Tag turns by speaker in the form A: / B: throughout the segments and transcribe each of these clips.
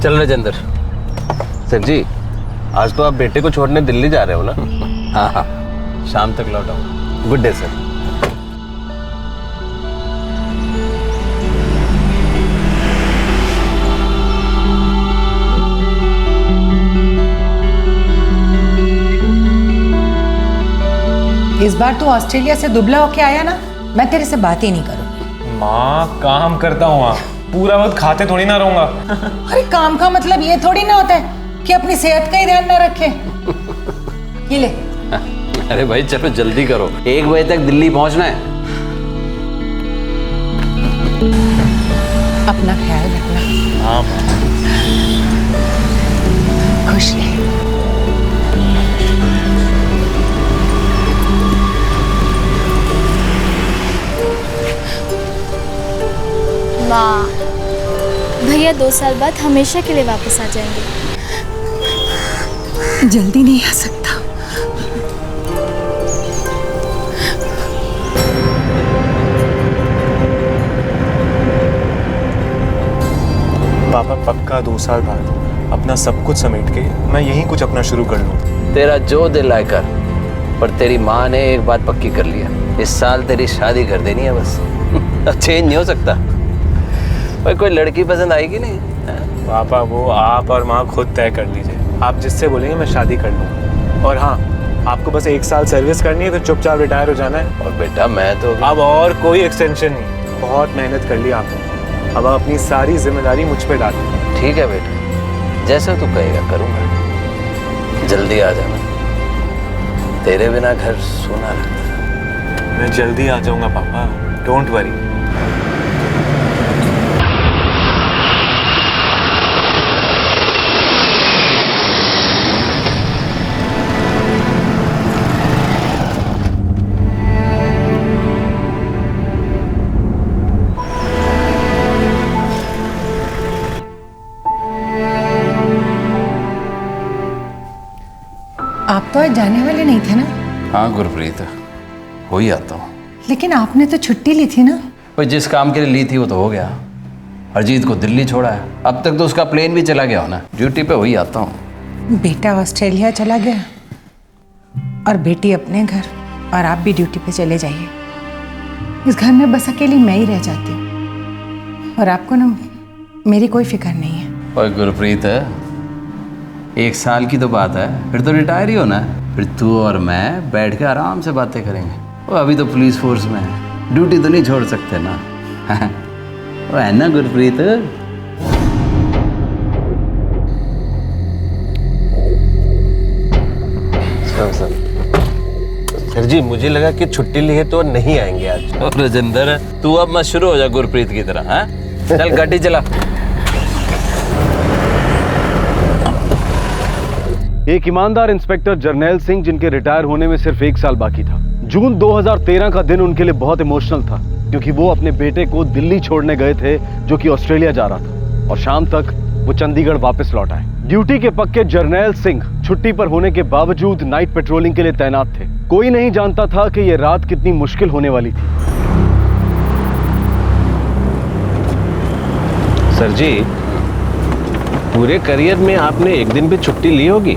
A: चल राजेंद्र।
B: सर जी, आज तो आप बेटे को छोड़ने दिल्ली जा रहे हो ना?
A: हाँ हाँ, शाम तक लौट आऊँ।
B: Good day sir.
C: इस बार तू ऑस्ट्रेलिया से दुबला होके आया ना, मैं तेरे से बात ही नहीं करूँ।
D: माँ काम करता हूँ, पूरा वक्त खाते थोड़ी ना रहूंगा।
C: अरे काम का मतलब ये थोड़ी ना होता है कि अपनी सेहत का ही ध्यान ना रखे। ये ले।
A: अरे भाई चलो जल्दी करो, 1 बजे तक दिल्ली पहुंचना है।
C: अपना ख्याल रखना।
D: हाँ
C: खुश रहे।
E: माँ, भैया 2 साल बाद हमेशा के लिए वापस आ जाएंगे।
C: जल्दी नहीं आ सकता।
D: पापा पक्का 2 साल बाद अपना सब कुछ समेट के मैं यहीं कुछ अपना शुरू कर लूँ।
A: तेरा जो दिल आए कर, पर तेरी माँ ने एक बात पक्की कर लिया, इस साल तेरी शादी कर देनी है बस। चेंज नहीं हो सकता। भाई कोई लड़की पसंद आएगी नहीं?
D: पापा वो आप और माँ खुद तय कर लीजिए, आप जिससे बोलेंगे मैं शादी कर लूँगा। और हाँ, आपको बस 1 साल सर्विस करनी है तो चुपचाप रिटायर हो जाना है।
A: और बेटा मैं तो
D: अब और कोई एक्सटेंशन नहीं, बहुत मेहनत कर ली आपने, अब आप अपनी सारी जिम्मेदारी मुझ पे डाल दें।
A: ठीक है बेटा, जैसा तू कहेगा करूँगा। जल्दी आ जाना, तेरे बिना घर सूना लगता है।
D: मैं जल्दी आ जाऊँगा पापा, डोंट वरी।
C: आप तो आज जाने वाले नहीं थे ना?
A: हाँ गुरप्रीत, हो ही आता हूँ।
C: लेकिन आपने तो छुट्टी ली थी ना?
A: भाई जिस काम के लिए ली थी वो तो हो गया। अजीत को दिल्ली छोड़ा है, अब तक तो उसका प्लेन भी चला गया हो ना। ड्यूटी पे वही आता हूँ।
C: बेटा ऑस्ट्रेलिया चला गया और बेटी अपने घर, और आप भी ड्यूटी पे चले जाइए। इस घर में बस अकेली मैं ही रह जाती हूँ, और आपको ना मेरी कोई फिक्र नहीं है।
A: और गुरप्रीत, 1 साल की तो बात है, फिर तो रिटायर ही होना है। फिर तू और मैं बैठ के आराम से बातें करेंगे। वो अभी तो पुलिस फोर्स में है, ड्यूटी तो नहीं छोड़ सकते ना। वो है ना गुरप्रीत?
B: सर जी, मुझे लगा कि छुट्टी ली है तो नहीं आएंगे आज।
A: और राजेंद्र, तू अब मत शुरू हो जा गुरप्रीत की तरह। हाँ चल गाड़ी चला।
F: एक ईमानदार इंस्पेक्टर जर्नैल सिंह, जिनके रिटायर होने में सिर्फ 1 साल बाकी था। जून 2013 का दिन उनके लिए बहुत इमोशनल था, क्योंकि वो अपने बेटे को दिल्ली छोड़ने गए थे, जो कि ऑस्ट्रेलिया जा रहा था, और शाम तक वो चंडीगढ़ वापस लौट आए। ड्यूटी के पक्के जर्नैल सिंह छुट्टी पर होने के बावजूद नाइट पेट्रोलिंग के लिए तैनात थे। कोई नहीं जानता था कि यह रात कितनी मुश्किल होने वाली थी।
B: सर जी, पूरे करियर में आपने एक दिन भी छुट्टी ली होगी?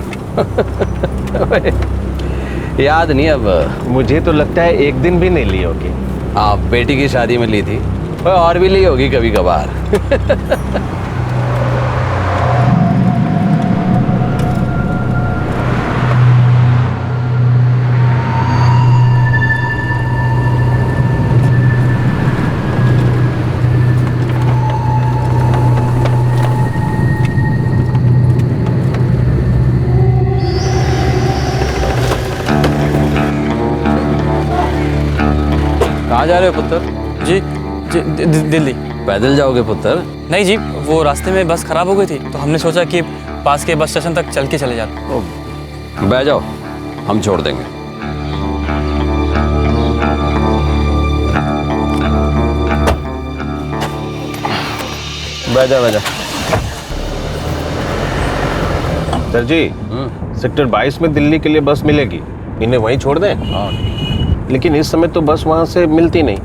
A: याद नहीं अब।
B: मुझे तो लगता है एक दिन भी नहीं ली होगी।
A: हाँ, बेटी की शादी में ली थी, और भी ली होगी कभी कभार। कहाँ जा रहे हो पुत्र?
G: जी दिल्ली।
A: पैदल जाओगे पुत्र?
G: नहीं जी, वो रास्ते में बस खराब हो गई थी, तो हमने सोचा कि पास के बस स्टेशन तक चल के चले जाते।
A: बैठ जाओ, हम छोड़ देंगे।
B: बैठ जा। सर जी, सेक्टर 22 में दिल्ली के लिए बस मिलेगी, इन्हें वहीं छोड़ दें?
A: हाँ।
B: लेकिन इस समय तो बस वहां से मिलती नहीं,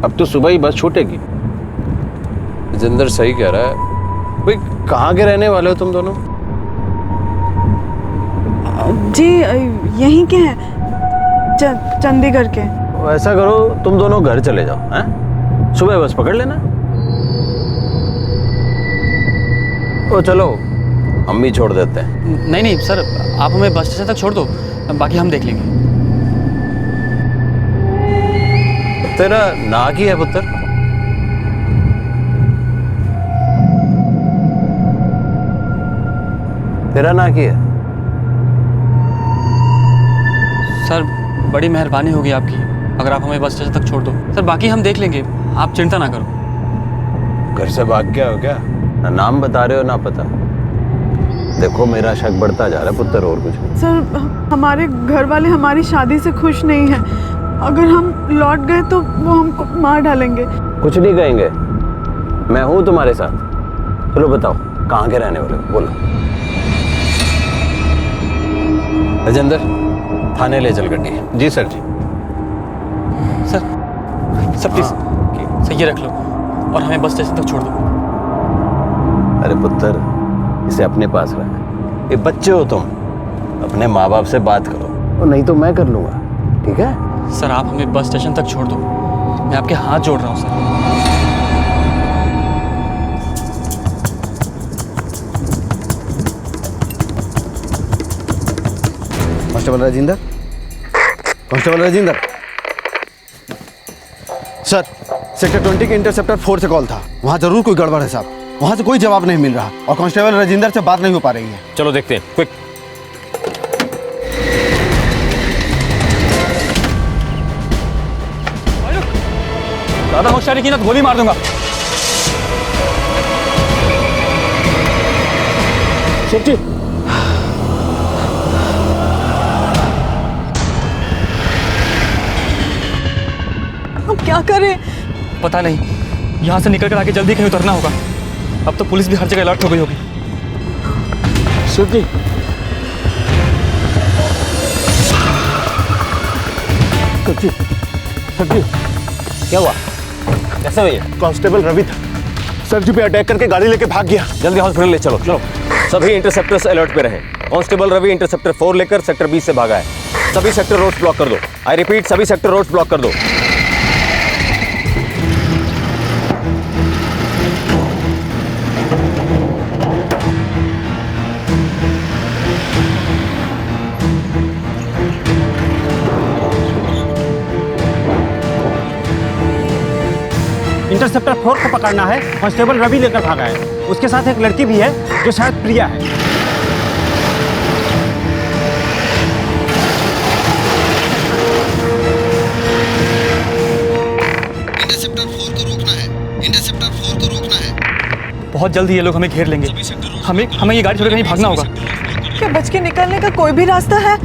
B: अब तो सुबह ही बस छूटेगी।
A: जिंदर सही कह रहा है,
B: भाई कहाँ के रहने वाले हो तुम दोनों?
H: जी यहीं के हैं, चंडीगढ़ के।
B: ऐसा करो तुम दोनों घर चले जाओ, हैं? सुबह बस पकड़ लेना। ओ चलो, हम भी छोड़ देते हैं।
G: नहीं नहीं सर, आप हमें बस स्टेशन तक छोड़ दो, बाकी हम देख लेंगे।
B: तेरा ना की है पुत्र? तेरा ना की है?
G: सर बड़ी मेहरबानी होगी आपकी अगर आप हमें बस स्टेशन तक छोड़ दो। सर बाकी हम देख लेंगे, आप चिंता ना करो।
B: घर से भाग गया हो क्या? ना नाम बता रहे हो ना पता। देखो मेरा शक बढ़ता जा रहा है पुत्र, और कुछ नहीं।
H: सर हमारे घर वाले हमारी शादी से खुश नहीं हैं। अगर हम लौट गए तो वो हमको मार डालेंगे।
B: कुछ नहीं कहेंगे, मैं हूं तुम्हारे साथ। चलो बताओ कहाँ के रहने वाले हो, बोलो। राजेंद्र, थाने ले चल गड्डी। जी सर जी।
G: सर प्लीज सर ये रख लो और हमें बस स्टेशन तक छोड़ दो।
B: अरे पुत्र, इसे अपने पास रख। ये बच्चे हो तुम, अपने माँ बाप से बात करो, और नहीं तो मैं कर लूंगा, ठीक है?
G: सर आप हमें बस स्टेशन तक छोड़ दो, मैं आपके हाथ जोड़ रहा हूँ sir.
F: Constable Rajendra, constable Rajendra. Sir sector 20 के इंटरसेप्टर 4 से कॉल था। वहाँ जरूर कोई गड़बड़ है साहब, वहाँ से कोई जवाब नहीं मिल रहा और कांस्टेबल राजेंद्र से बात नहीं हो पा रही है।
B: चलो देखते हैं, क्विक।
G: ज़्यादा होशियारी की ना तो गोली मार दूंगा।
B: सेफ्टी।
H: हम क्या करें?
G: पता नहीं, यहाँ से निकल कर आगे जल्दी कहीं उतरना होगा। अब तो पुलिस भी हर जगह अलर्ट हो गई होगी।
B: सेफ्टी। सेफ्टी। क्या हुआ? कैसे हुई?
F: कांस्टेबल रवि था, सर जी पे अटैक करके गाड़ी लेके भाग गया।
B: जल्दी हॉस्पिटल ले चलो। चलो सभी इंटरसेप्टर्स अलर्ट पे रहें। कांस्टेबल रवि इंटरसेप्टर 4 लेकर सेक्टर 20 से भागा है। सभी सेक्टर रोड्स ब्लॉक कर दो। आई रिपीट, सभी सेक्टर रोड्स ब्लॉक कर दो।
I: इंटरसेप्टर 4 को पकड़ना है। कांस्टेबल रवि लेकर भागा है, उसके साथ एक लड़की भी है जो शायद प्रिया है।
F: इंटरसेप्टर 4 को रोकना है, इंटरसेप्टर 4 को रोकना है।
G: बहुत जल्दी ये लोग हमें घेर लेंगे। हमें ये गाड़ी छोड़ कहीं भागना होगा।
H: क्या बच के निकलने का कोई भी रास्ता है?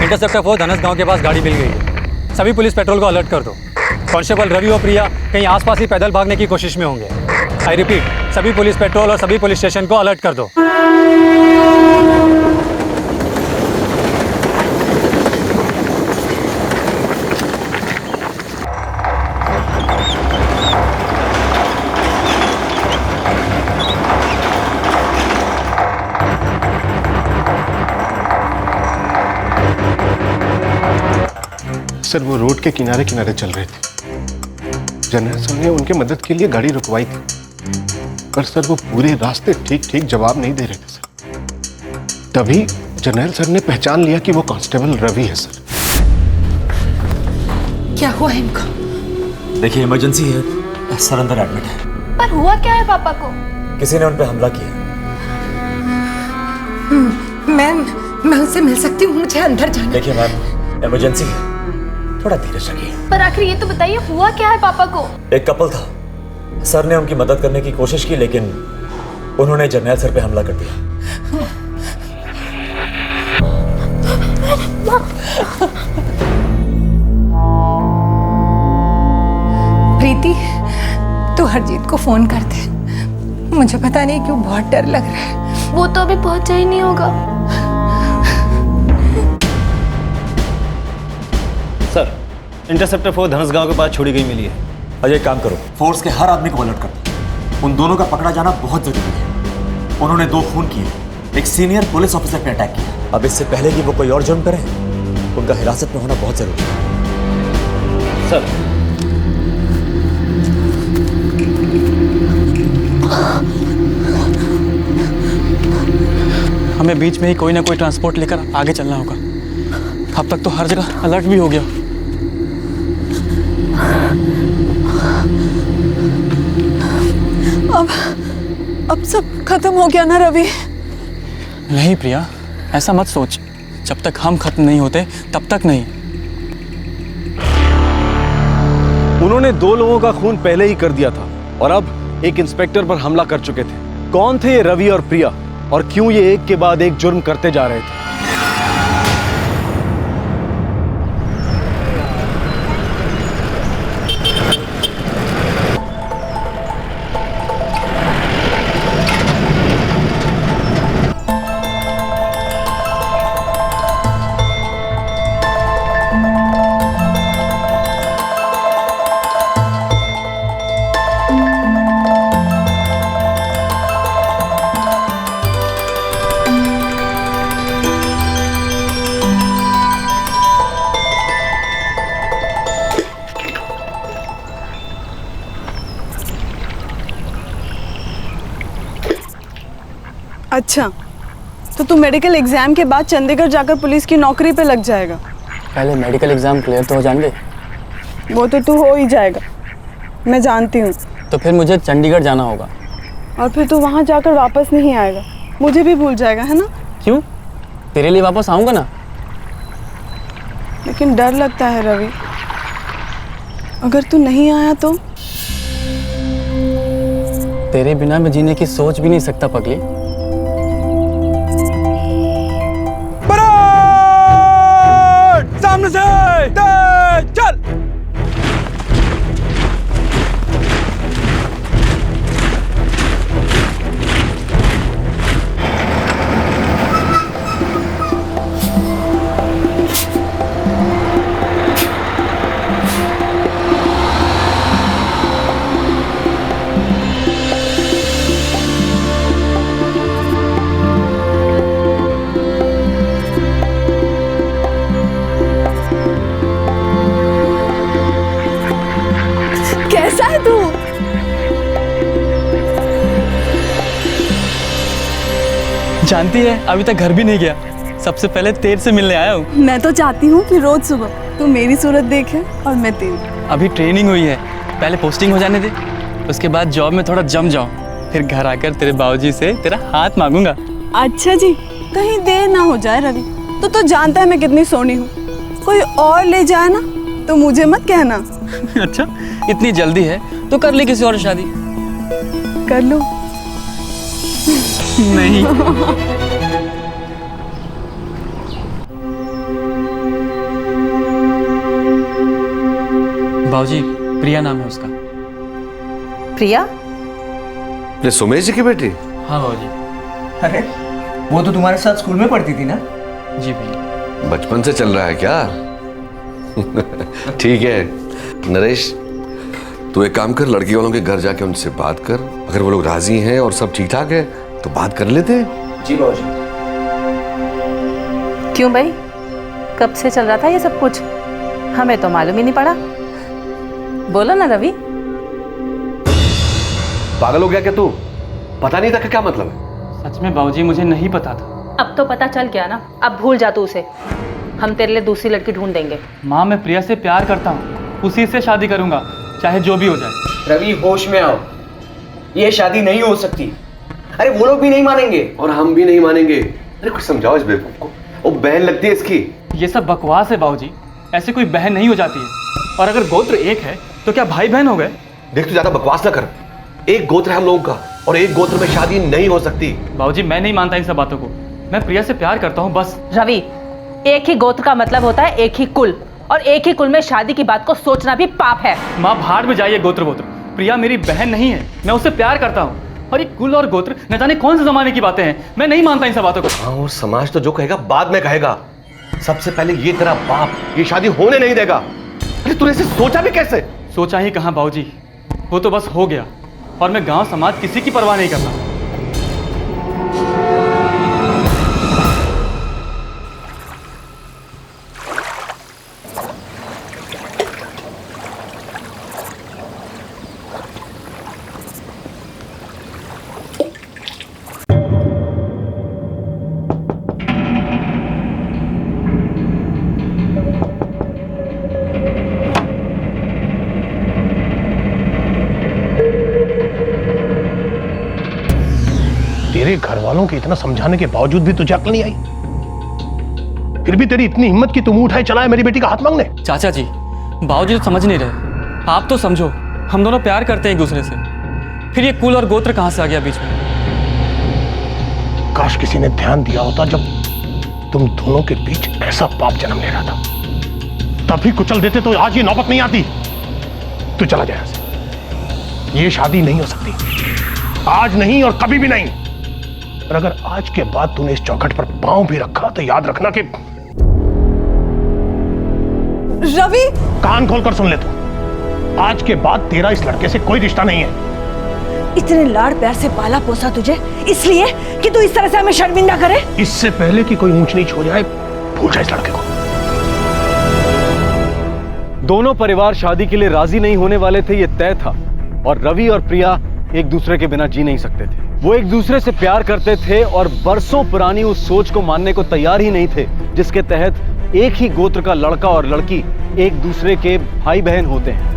G: इंटरसेप्टर 4 धनस गांव के पास गाड़ी मिल गई है। सभी पुलिस पेट्रोल को अलर्ट कर दो। कांस्टेबल रवि और प्रिया कहीं आसपास ही पैदल भागने की कोशिश में होंगे। आई रिपीट, सभी पुलिस पेट्रोल और सभी पुलिस स्टेशन को अलर्ट कर दो।
J: सर वो रोड के किनारे किनारे चल रहे थे। जनरल सर ने उनके मदद के लिए गाड़ी रुकवाई थी, पर सर वो पूरे रास्ते ठीक ठीक जवाब नहीं दे रहे थे सर। तभी जनरल सर ने पहचान लिया कि वो कांस्टेबल रवि है सर।
C: क्या हुआ इनको?
K: देखिए इमरजेंसी है, सर अंदर एडमिट है।
E: पर हुआ क्या है पापा को?
K: किसी ने उन पे हमला किया।
C: मैं उससे मिल सकती हूँ? मुझे अंदर जाना।
K: देखिए मैम, इमरजेंसी है, थोड़ा धीरज रखिए।
E: पर आखिर ये तो बताइए हुआ क्या है पापा को?
K: एक कपल था, सर ने उनकी मदद करने की कोशिश की लेकिन उन्होंने जर्नैल सर पे हमला कर दिया।
C: प्रीति, तू हरजीत को फोन कर दे। मुझे पता नहीं क्यों बहुत डर लग रहा है।
E: वो तो अभी पहुंचा ही नहीं होगा।
F: सर, इंटरसेप्टर 4 धनसगांव के पास छोड़ी गई मिली है।
K: अजय एक काम करो, फोर्स के हर आदमी को अलर्ट कर दो। उन दोनों का पकड़ा जाना बहुत जरूरी है। उन्होंने 2 खून किए, एक सीनियर पुलिस ऑफिसर पे अटैक किया। अब इससे पहले कि वो कोई और जुर्म करें, उनका हिरासत में होना बहुत जरूरी है।
F: सर,
G: हमें बीच में ही कोई ना कोई ट्रांसपोर्ट लेकर आगे चलना होगा। अब तक तो हर जगह अलर्ट भी हो गया।
H: अब सब खत्म हो गया ना रवि?
G: नहीं प्रिया, ऐसा मत सोच। जब तक हम खत्म नहीं होते तब तक नहीं।
F: उन्होंने 2 लोगों का खून पहले ही कर दिया था और अब एक इंस्पेक्टर पर हमला कर चुके थे। कौन थे ये रवि और प्रिया और क्यों ये एक के बाद एक जुर्म करते जा रहे थे?
H: अच्छा, तो तू मेडिकल एग्जाम के बाद चंडीगढ़ जाकर पुलिस की नौकरी पे लग जाएगा?
G: पहले मेडिकल एग्जाम क्लियर तो हो जाएंगे।
H: वो तो तू हो ही जाएगा, मैं जानती हूँ।
G: तो फिर मुझे चंडीगढ़ जाना होगा।
H: और फिर तू वहाँ जाकर वापस नहीं आएगा, मुझे भी भूल जाएगा, है ना?
G: क्यों? तेरे लिए वापस आऊंगा ना।
H: लेकिन डर लगता है रवि, अगर तू नहीं आया तो?
G: तेरे बिना मैं जीने की सोच भी नहीं सकता पगली।
L: सामने से चल।
G: जानती है अभी तक घर भी नहीं गया, सबसे पहले तेरे से मिलने आया हूँ।
H: मैं तो चाहती हूँ कि रोज सुबह तू मेरी सूरत देखे और मैं तेरी।
G: अभी ट्रेनिंग हुई है, पहले पोस्टिंग हो जाने दे, उसके बाद जॉब में थोड़ा जम जाऊँ, फिर घर आकर तेरे बाबूजी से तेरा हाथ मांगूंगा।
H: अच्छा जी, कहीं देर ना हो जाए रवि, तो जानता है मैं कितनी सोनी हूँ, कोई और ले जाए ना तो मुझे मत कहना।
G: अच्छा, इतनी जल्दी है तो कर ले किसी और शादी।
H: कर लो।
G: नहीं। बाबूजी, प्रिया नाम है उसका।
C: प्रिया?
B: ये सुमेश जी की बेटी?
G: हाँ बाबूजी।
L: अरे वो तो तुम्हारे साथ स्कूल में पढ़ती थी ना?
G: जी भैया।
B: बचपन से चल रहा है क्या? ठीक है नरेश, तू एक काम कर, लड़की वालों के घर जाके उनसे बात कर, अगर वो लोग राजी हैं और सब ठीक ठाक है तो बात कर लेते हैं।
L: जी बाबूजी।
M: क्यों भाई, कब से चल रहा था ये सब कुछ? हमें तो मालूम ही नहीं पड़ा। बोलो ना रवि।
B: पागल हो गया क्या तू? पता नहीं था कि क्या मतलब है?
G: सच में बाबूजी मुझे नहीं पता था।
M: अब तो पता चल गया ना, अब भूल जा तू उसे। हम तेरे लिए दूसरी लड़की ढूंढ देंगे।
G: माँ, मैं प्रिया से प्यार करता हूँ, उसी से शादी करूंगा, चाहे जो भी हो जाए।
L: रवि होश में आओ, ये शादी नहीं हो सकती। अरे वो लोग भी नहीं मानेंगे
B: और हम भी नहीं मानेंगे। अरे कुछ समझाओ इस बेवकूफ को।
J: वो बहन लगती है इसकी।
N: ये सब बकवास है बाबूजी, ऐसे कोई बहन नहीं हो जाती है। और अगर गोत्र एक है तो क्या भाई बहन हो गए?
J: देख तू ज्यादा बकवास ना कर, एक गोत्र है हम लोगों का और एक गोत्र में शादी नहीं हो सकती।
N: बाबूजी मैं नहीं मानता इन सब बातों को, मैं प्रिया से प्यार करता हूँ बस।
M: रवि, एक ही गोत्र का मतलब होता है एक ही कुल, और एक ही कुल में शादी की बात को सोचना भी पाप है।
N: माँ भाड़ में जाइए गोत्र वोत्र, प्रिया मेरी बहन नहीं है, मैं उससे प्यार करता हूँ। और ये कुल और गोत्र न जाने कौन से जमाने की बातें हैं, मैं नहीं मानता इन सब बातों को।
J: हाँ, और समाज तो जो कहेगा बाद में कहेगा, सबसे पहले ये तेरा बाप ये शादी होने नहीं देगा। अरे तूने इसे सोचा भी कैसे?
N: सोचा ही कहाँ बाबूजी, वो तो बस हो गया और मैं गांव समाज किसी की परवाह नहीं करता।
J: तेरे घर वालों के इतना समझाने के बावजूद भी तुझे अक्ल नहीं आई? फिर भी तेरी इतनी हिम्मत कि तुम उठाए चलाए मेरी बेटी का हाथ मांगने?
N: चाचा जी, बाबूजी तो समझ नहीं रहे, आप तो समझो, हम दोनों प्यार करते हैं एक दूसरे से, फिर ये कुल और गोत्र कहां से आ गया बीच में?
J: काश किसी ने ध्यान दिया होता जब तुम दोनों के बीच ऐसा पाप जन्म ले रहा था, तभी कुचल देते तो आज ये नौबत नहीं आती। तू चला जाए यहाँ से, ये शादी नहीं हो सकती, आज नहीं और कभी भी नहीं। और अगर आज के बाद तूने इस चौखट पर पांव भी रखा तो याद रखना कि
H: रवि,
J: कान खोलकर सुन ले तू, आज के बाद तेरा इस लड़के से कोई रिश्ता नहीं है।
H: इतने लाड़ प्यार से पाला पोसा तुझे इसलिए कि तू इस तरह से हमें शर्मिंदा करे?
J: इससे पहले कि कोई ऊंच नीच हो जाए, भूल जा इस लड़के को।
F: दोनों परिवार शादी के लिए राजी नहीं होने वाले थे, ये तय था। और रवि और प्रिया एक दूसरे के बिना जी नहीं सकते थे। वो एक दूसरे से प्यार करते थे और बरसों पुरानी उस सोच को मानने को तैयार ही नहीं थे जिसके तहत एक ही गोत्र का लड़का और लड़की एक दूसरे के भाई बहन होते हैं।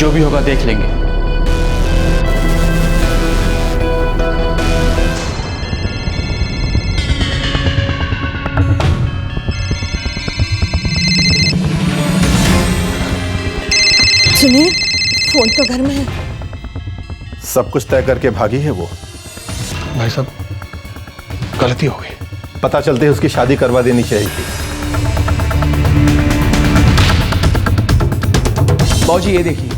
N: जो भी होगा देख लेंगे।
H: सुनील, फोन तो घर में है।
O: सब कुछ तय करके भागी है वो।
J: भाई साहब, गलती हो गई।
O: पता चलते ही उसकी शादी करवा देनी चाहिए थी।
L: बाबूजी ये देखिए,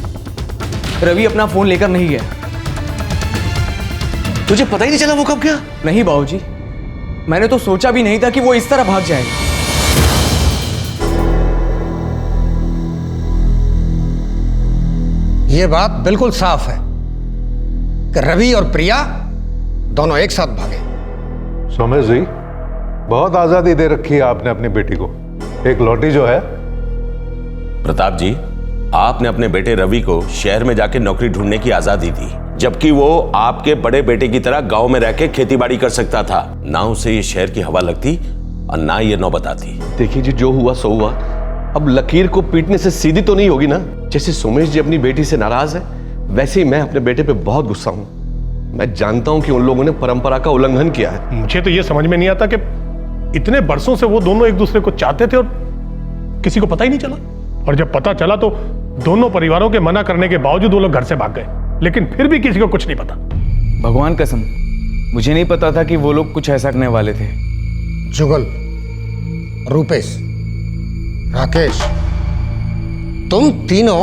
L: रवि अपना फोन लेकर नहीं गया।
J: तुझे पता ही नहीं चला वो कब गया?
L: नहीं बाबूजी, मैंने तो सोचा भी नहीं था कि वो इस तरह भाग जाएगा।
P: ये बात बिल्कुल साफ है कि रवि और प्रिया दोनों एक साथ भागे।
Q: सोमेश जी, बहुत आजादी दे रखी है आपने अपनी बेटी को। एक लौटी जो है।
B: प्रताप जी, आपने अपने बेटे रवि को शहर में जाके नौकरी ढूंढने की आजादी दी, जबकि वो आपके बड़े बेटे की तरह गांव में रह के खेती बाड़ी कर सकता था। ना उसे ये शहर की हवा लगती और ना ये नौबत आती।
J: देखिए जी, जो हुआ सो हुआ। अब लकीर को पीटने से सीधी तो नहीं होगी ना। जैसे सोमेश जी अपनी बेटी से नाराज है, वैसे ही मैं अपने बेटे पे बहुत गुस्सा हूं। मैं जानता हूं कि उन लोगों ने परंपरा का उल्लंघन किया है। मुझे तो ये समझ में नहीं आता कि इतने बरसों से वो दोनों एक दूसरे को चाहते थे और किसी को पता ही नहीं चला। और जब पता चला तो दोनों परिवारों के मना करने के बावजूद वो लोग घर से भाग गए, लेकिन फिर भी किसी को कुछ नहीं पता।
L: भगवान कसम, मुझे नहीं पता था कि वो लोग कुछ ऐसा करने वाले थे।
P: जुगल, रूपेश, राकेश, तुम तीनों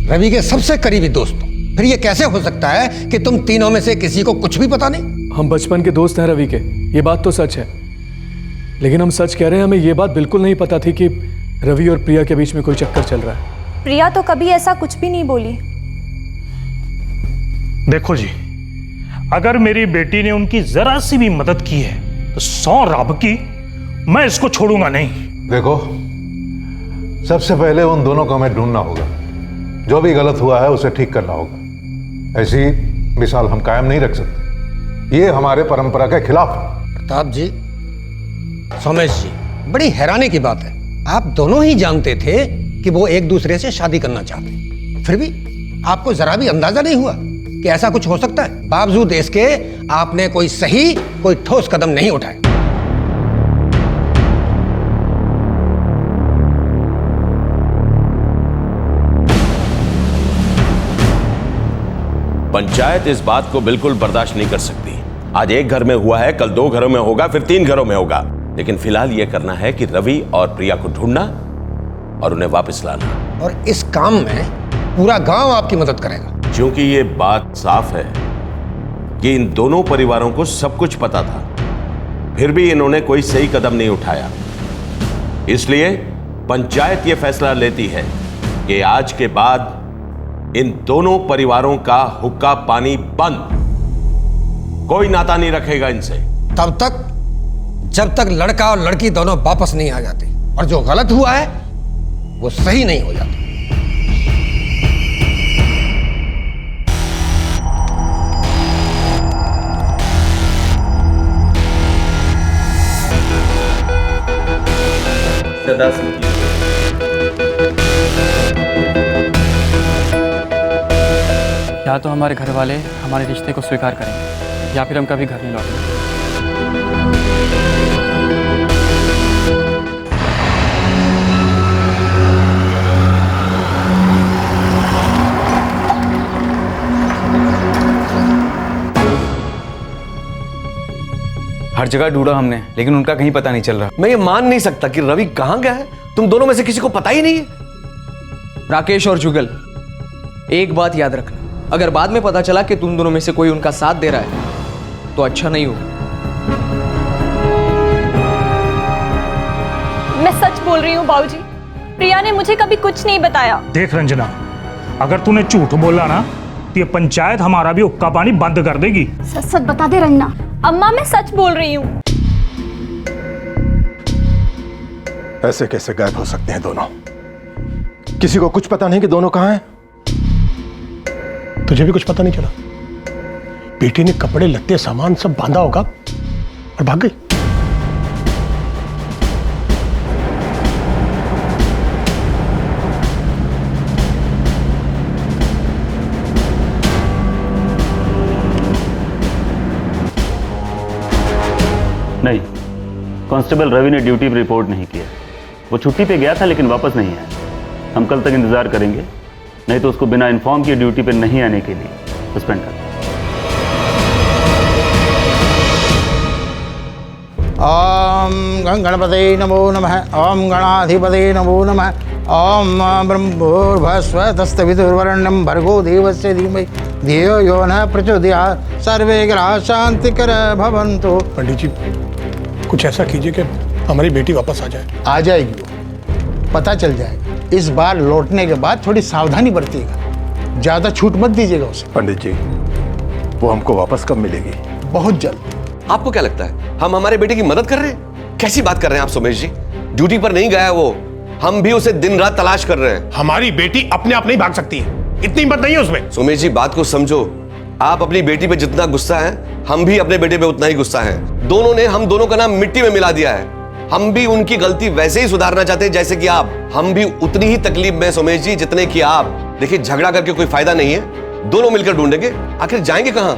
P: रवि के सबसे करीबी दोस्त हो। फिर ये कैसे हो सकता है कि तुम तीनों में से किसी को कुछ भी पता नहीं?
R: हम बचपन के दोस्त हैं रवि के, ये बात तो सच है। लेकिन हम सच कह रहे हैं, हमें ये बात बिल्कुल नहीं पता थी कि रवि और प्रिया के बीच में कोई चक्कर चल रहा है।
S: प्रिया तो कभी ऐसा कुछ भी नहीं बोली।
T: देखो जी, अगर मेरी बेटी ने उनकी जरा सी भी मदद की है तो 100 रब की मैं इसको छोड़ूंगा नहीं।
Q: देखो, सबसे पहले उन दोनों को हमें ढूंढना होगा। जो भी गलत हुआ है उसे ठीक करना होगा। ऐसी मिसाल हम कायम नहीं रख सकते, ये हमारे परंपरा के खिलाफ है।
P: प्रताप जी, सोमेश जी, बड़ी हैरानी की बात है, आप दोनों ही जानते थे कि वो एक दूसरे से शादी करना चाहते, फिर भी आपको जरा भी अंदाजा नहीं हुआ कि ऐसा कुछ हो सकता है। बावजूद इसके आपने कोई सही, कोई ठोस कदम नहीं उठाए।
B: पंचायत इस बात को बिल्कुल बर्दाश्त नहीं कर सकती। आज एक घर में हुआ है, कल 2 घरों में होगा, फिर 3 घरों में होगा। लेकिन फिलहाल यह करना है कि रवि और प्रिया को ढूंढना और उन्हें वापस लाना।
P: और इस काम में पूरा गांव आपकी मदद करेगा।
B: क्योंकि ये बात साफ है कि इन दोनों परिवारों को सब कुछ पता था, फिर भी इन्होंने कोई सही कदम नहीं उठाया। इसलिए पंचायत ये फैसला लेती है कि आज के बाद इन दोनों परिवारों का हुक्का पानी बंद, कोई नाता नहीं रखेगा इनसे
P: तब तक जब तक लड़का और लड़की दोनों वापस नहीं आ जाते, और जो गलत हुआ है वो सही नहीं हो जाता।
L: सदा
N: या तो हमारे घर वाले हमारे रिश्ते को स्वीकार करेंगे या फिर हम कभी घर नहीं लौटेंगे।
L: हर जगह ढूंढा हमने, लेकिन उनका कहीं पता नहीं चल रहा।
U: मैं ये मान नहीं सकता कि रवि कहां गया है। तुम दोनों में से किसी को पता ही नहीं है।
V: राकेश और जुगल, एक बात याद रखना, अगर बाद में पता चला कि तुम दोनों में से कोई उनका साथ दे रहा है तो अच्छा नहीं होगा।
S: मैं सच बोल रही हूँ बाबूजी, प्रिया ने मुझे कभी कुछ नहीं बताया।
T: देख रंजना, अगर तूने झूठ बोला ना तो ये पंचायत हमारा भी हुक्का पानी बंद कर देगी।
S: सच सच बता दे रंजना। अम्मा मैं सच बोल रही हूँ।
O: ऐसे कैसे गायब हो सकते हैं दोनों? किसी को कुछ पता नहीं कि दोनों कहां हैं?
J: तुझे भी कुछ पता नहीं चला? बेटी ने कपड़े लत्ते सामान सब बांधा होगा और भाग गई।
W: नहीं, कांस्टेबल रवि ने ड्यूटी पर रिपोर्ट नहीं किया। वो छुट्टी पे गया था लेकिन वापस नहीं आया। हम कल तक इंतजार करेंगे, नहीं तो उसको बिना इन्फॉर्म किए ड्यूटी पे नहीं आने के लिए सस्पेंड कर।
X: ओम गणपते नमो नमः। ओम गणाधिपते नमो नमः। ओम ब्रह्मोर्भस्वतस्तवितुर्वरेण्यं भर्गो देवस्य धीमहि धियो यो न प्रचोदयात्। सर्वे ग्रहाः शान्तिकर भवन्तु।
J: पंडित जी, कुछ ऐसा कीजिए कि हमारी बेटी वापस आ जाए।
X: आ जाएगी वो, पता चल जाएगा। इस बार लौटने के बाद थोड़ी सावधानी बरतिएगा, ज्यादा छूट मत दीजिएगा उसे।
O: पंडित जी, वो हमको वापस कब मिलेगी?
X: बहुत जल्द।
U: आपको क्या लगता है हम हमारे बेटे की मदद कर रहे हैं? कैसी बात कर रहे हैं आप सोमेश जी? ड्यूटी पर नहीं गया है वो, हम भी उसे दिन रात तलाश कर रहे हैं।
J: हमारी बेटी अपने आप नहीं भाग सकती है, इतनी हिम्मत नहीं है उसमें।
U: सोमेश जी, बात को समझो। आप अपनी बेटी पे जितना गुस्सा है, हम भी अपने बेटे पे उतना ही गुस्सा है। दोनों ने हम दोनों का नाम मिट्टी में मिला दिया है। हम भी उनकी गलती वैसे ही सुधारना चाहते हैं जैसे कि आप। हम भी उतनी ही तकलीफ में सोमेश जी जितने की आप। देखिए, झगड़ा करके कोई फायदा नहीं है, दोनों मिलकर ढूंढेंगे। आखिर जाएंगे कहां?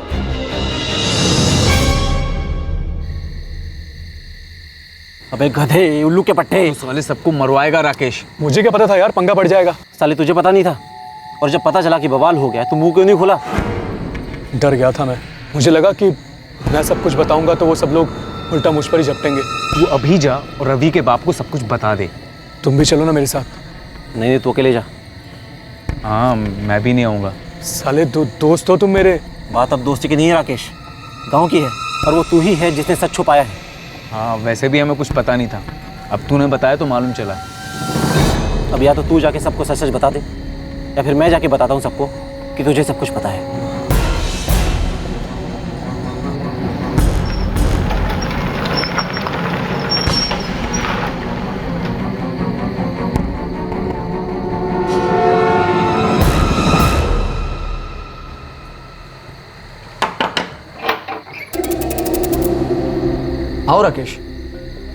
I: अबे गधे, उल्लू के पट्टे,
V: साले सबको मरवाएगा राकेश।
R: मुझे क्या पता था यार, पंगा पड़ जाएगा।
I: साले तुझे पता नहीं था? और जब पता चला कि बवाल हो गया तो मुंह क्यों नहीं खोला?
R: डर गया था मैं। मुझे लगा कि मैं सब कुछ बताऊंगा तो वो सब लोग उल्टा मुझ पर ही झपटेंगे।
L: तू अभी जा और रवि के बाप को सब कुछ बता दे।
R: तुम भी चलो ना मेरे साथ।
I: नहीं, तू अकेले जा।
L: हाँ, मैं भी नहीं आऊँगा।
R: साले दोस्त हो तुम मेरे।
I: बात अब दोस्ती की नहीं है राकेश, गाँव की है, और वो तू ही है जिसने सच छुपाया है।
L: हाँ, वैसे भी हमें कुछ पता नहीं था, अब तूने बताया तो मालूम चला।
I: अब या तो तू जाके सबको सच सच बता दे, या फिर मैं जाके बताता हूँ सबको कि तुझे सब कुछ पता है।
V: आओ राकेश,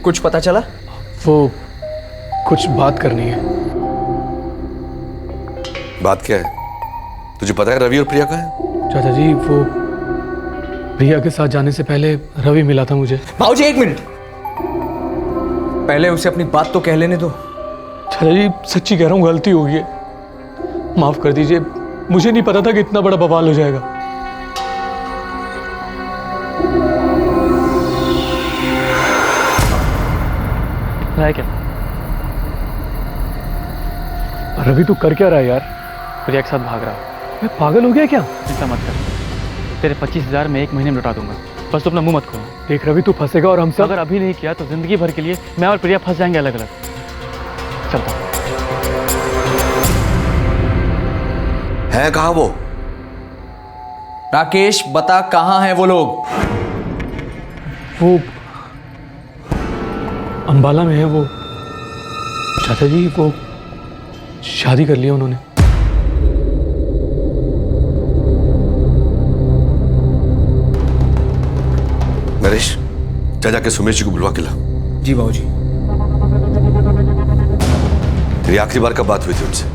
V: कुछ पता चला?
R: वो कुछ बात करनी है।
U: बात क्या है? तुझे पता है रवि और प्रिया का है?
R: चाचा जी, वो प्रिया के साथ जाने से पहले रवि मिला था मुझे।
V: बाबूजी 1 मिनट, पहले उसे अपनी बात तो कह लेने दो।
R: चाचा जी सच्ची कह रहा हूँ, गलती हो गई है, माफ कर दीजिए। मुझे नहीं पता था कि इतना बड़ा बवाल हो जाएगा।
N: है क्या?
R: रवि तू कर क्या रहा है यार?
N: प्रिया के साथ भाग रहा है।
R: मैं पागल हो गया क्या?
N: चिंता मत कर, तेरे 25,000 मैं 1 महीने में लौटा दूंगा। बस तू अपना मुंह मत खोलना।
R: देख रवि, तू फंसेगा और हम सब
N: अगर अभी नहीं किया तो जिंदगी भर के लिए मैं और प्रिया फंस जाएंगे अलग अलग। चलता
U: है कहाँ वो?
V: राकेश बता, कहाँ हैं वो लोग?
R: वो अंबाला में है। वो चाचा जी, वो शादी कर लिया उन्होंने।
U: नरेश, जा जाके सुमेश जी को बुलवा के ला।
V: जी बाबूजी।
U: तेरी आखिरी बार कब बात हुई थी उनसे?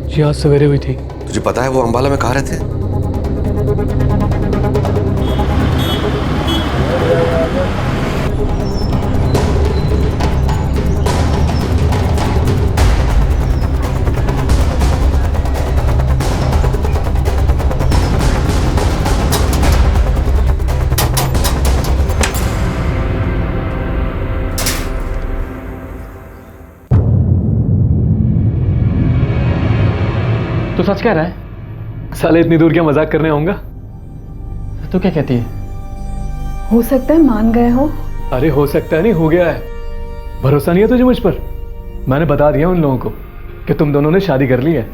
R: जी आज सवेरे हुई थी।
U: तुझे पता है वो अंबाला में कहाँ रहते हैं?
N: तो सच कह रहा है?
R: साले इतनी दूर क्या मजाक करने आऊंगा?
N: तो क्या कहती है?
H: हो सकता है मान गए हो।
R: अरे हो सकता है नहीं, हो गया है। भरोसा नहीं है तुझे मुझ पर? मैंने बता दिया उन लोगों को कि तुम दोनों ने शादी कर ली है।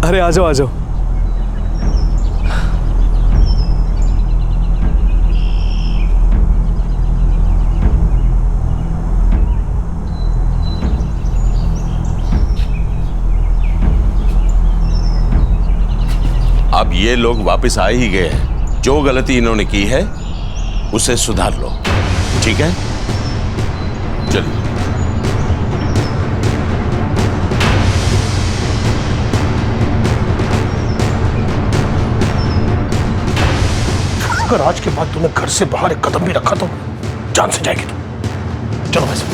R: अरे आ जाओ आ जाओ।
B: अब ये लोग वापस आ ही गए हैं। जो गलती इन्होंने की है उसे सुधार लो, ठीक है? चलिए।
O: अगर आज के बाद तूने घर से बाहर एक कदम भी रखा तो जान से जाएगी तू। चलो वैसे।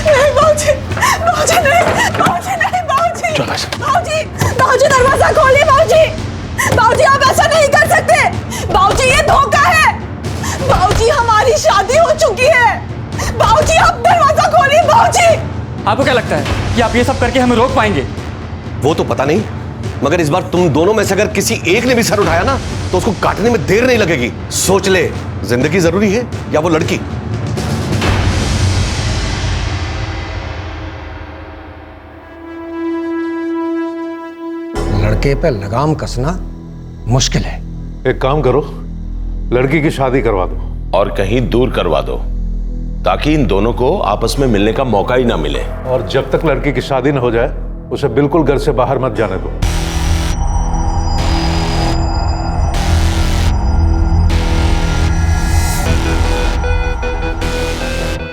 H: नहीं बाबूजी, बाबूजी नहीं, बाबूजी नहीं, बाबूजी।
O: चलो वैसे।
H: बाबूजी, बाबूजी दरवाजा खोलिए बाबूजी। बाबूजी आप ऐसा नहीं कर सकते। बाबूजी ये धोखा है। बाबूजी हमारी शादी हो चुकी है। बाबूजी आप दरवाजा खोलिए बाबूजी।
N: आपको क्या लगता है कि आप ये सब करके हमें रोक पाएंगे?
U: वो तो पता नहीं, मगर इस बार तुम दोनों में से अगर किसी एक ने भी सर उठाया ना तो उसको काटने में देर नहीं लगेगी। सोच ले, जिंदगी जरूरी है या वो लड़की?
P: लड़के पे लगाम कसना मुश्किल है।
Q: एक काम करो, लड़की की शादी करवा दो
B: और कहीं दूर करवा दो ताकि इन दोनों को आपस में मिलने का मौका ही ना मिले।
Q: और जब तक लड़की की शादी न हो जाए उसे बिल्कुल घर से बाहर मत जाने दो।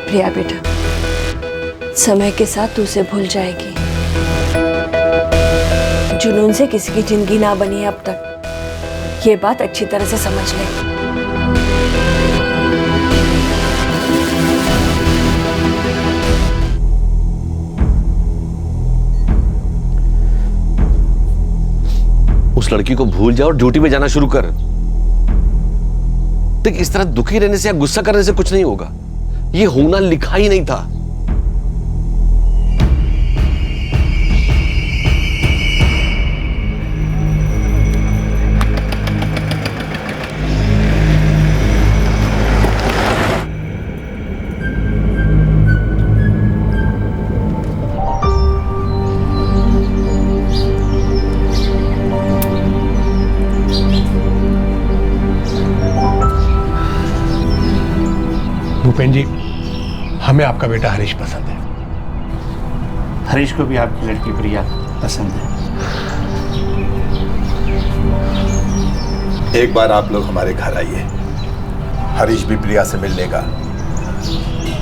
H: प्रिया बेटा, समय के साथ तू उसे भूल जाएगी। जुनून से किसी की जिंदगी ना बनी है अब तक, ये बात अच्छी तरह से समझ ले।
U: उस लड़की को भूल जा और ड्यूटी पे जाना शुरू कर। देख, इस तरह दुखी रहने से या गुस्सा करने से कुछ नहीं होगा। ये होना लिखा ही नहीं था।
O: भूपेन जी, हमें आपका बेटा हरीश पसंद है।
A: हरीश को भी आपकी लड़की प्रिया पसंद है।
D: एक बार आप लोग हमारे घर आइए, हरीश भी प्रिया से मिल लेगा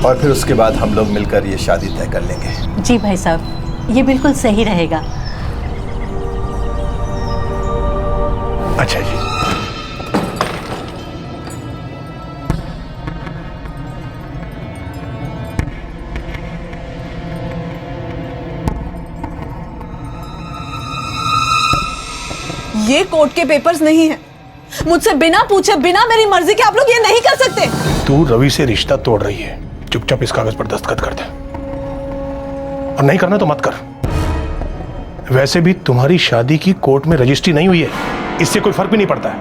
D: और फिर उसके बाद हम लोग मिलकर ये शादी तय कर लेंगे।
E: जी भाई साहब, ये बिल्कुल सही रहेगा।
O: अच्छा जी।
H: ये कोर्ट के पेपर्स नहीं है। मुझसे बिना पूछे, बिना मेरी मर्जी के आप लोग ये नहीं कर सकते।
O: तू रवि से रिश्ता तोड़ रही है, चुपचाप इस कागज पर दस्तखत कर दे, और नहीं करना तो मत कर। वैसे भी तुम्हारी शादी की कोर्ट में रजिस्ट्री नहीं हुई है, इससे कोई फर्क भी नहीं पड़ता है।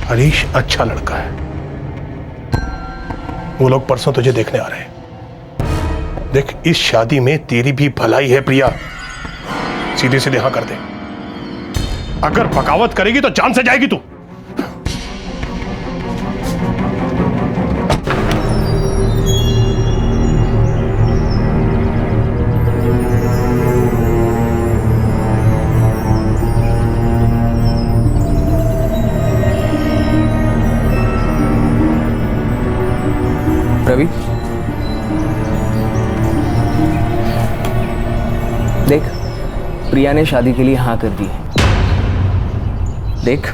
O: हरीश अच्छा लड़का है, वो लोग परसों तुझे देखने आ रहे हैं। देख, इस शादी में तेरी भी भलाई है प्रिया, सीधे सीधे हाँ कर दे। अगर बगावत करेगी तो जान से जाएगी तू।
V: रवि, देख, प्रिया ने शादी के लिए हाँ कर दी है। देख,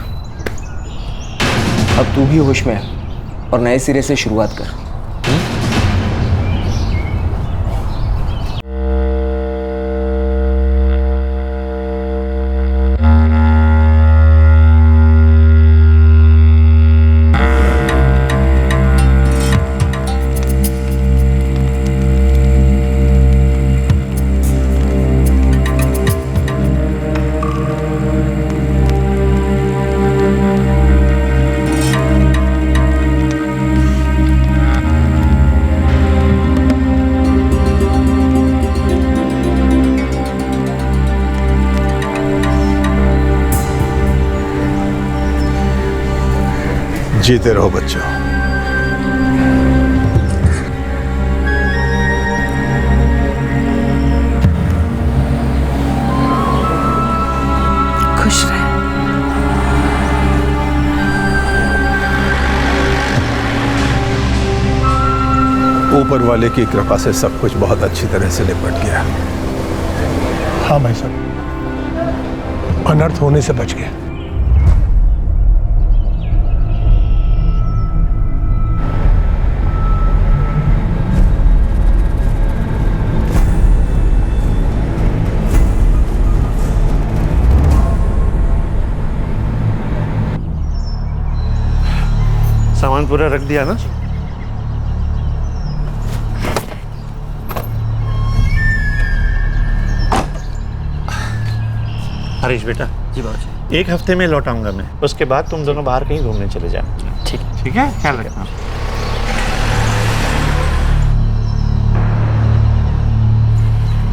V: अब तू भी होश में है और नए सिरे से शुरुआत कर।
D: जीते रहो बच्चों।
C: खुश रहे।
D: ऊपर वाले की कृपा से सब कुछ बहुत अच्छी तरह से निपट गया।
O: हाँ भाई साहब, अनर्थ होने से बच गए।
A: सामान पूरा रख दिया ना? हरीश बेटा। जी बाबूजी। एक हफ्ते में लौट आऊंगा मैं, उसके बाद तुम दोनों बाहर कहीं घूमने चले जाना। ठीक है, ख्याल रखना।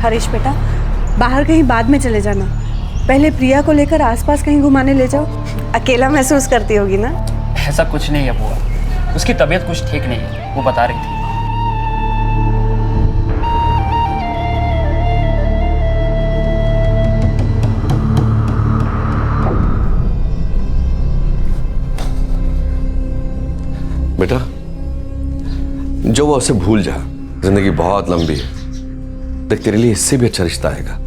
H: हरीश बेटा, बाहर कहीं बाद में चले जाना, पहले प्रिया को लेकर आसपास कहीं घुमाने ले जाओ। अकेला महसूस करती होगी ना?
K: ऐसा कुछ नहीं है बुआ, उसकी तबीयत कुछ ठीक नहीं है, वो बता रही थी।
U: बेटा, जो वो उसे भूल जा, जिंदगी बहुत लंबी है। देख, तेरे लिए इससे भी अच्छा रिश्ता आएगा।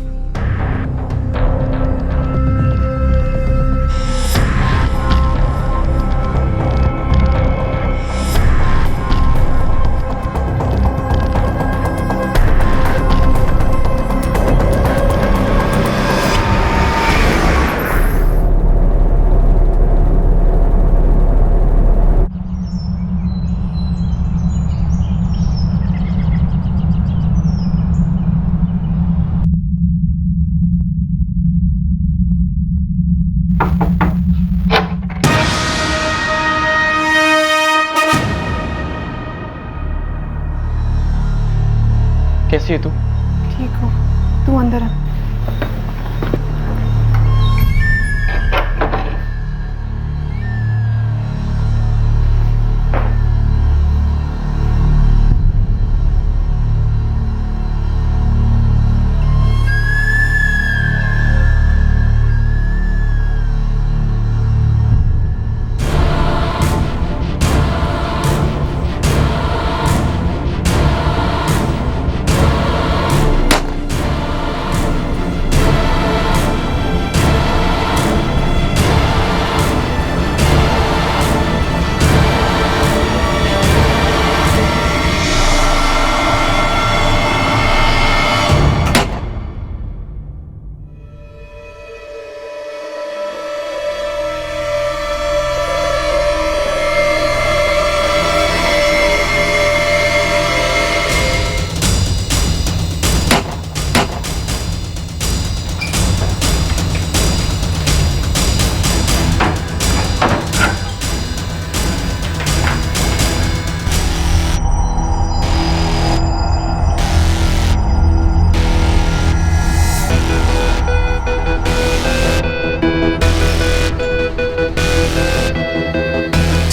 N: कैसी है तू?
F: ठीक हो, तू अंदर आ।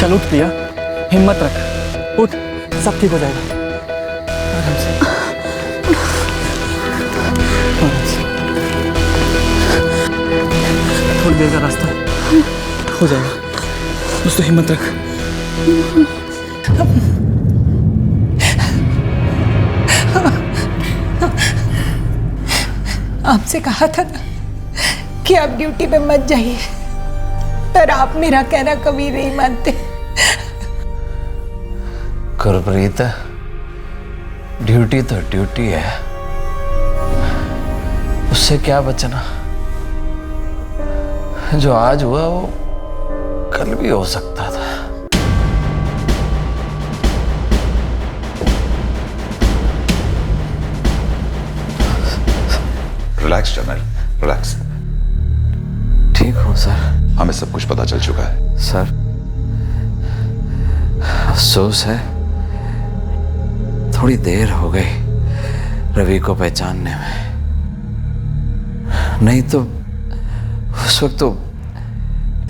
N: चल उठ प्रिया, हिम्मत रख, उठ, सब ठीक हो जाएगा। आराम से, आराम से। थोड़ी देर का रास्ता हो जाएगा, बस तो हिम्मत रख।
C: आपसे कहा था ना कि आप ड्यूटी पे मत जाइए, पर आप मेरा कहना कभी नहीं मानते।
G: गुरप्रीत, ड्यूटी तो ड्यूटी है, उससे क्या बचना। जो आज हुआ वो कल भी हो सकता था।
M: Relax general, relax.
G: ठीक हूँ सर।
M: हमें सब कुछ पता चल चुका है
G: सर। अफसोस है थोड़ी देर हो गई रवि को पहचानने में, नहीं तो उस वक्त तो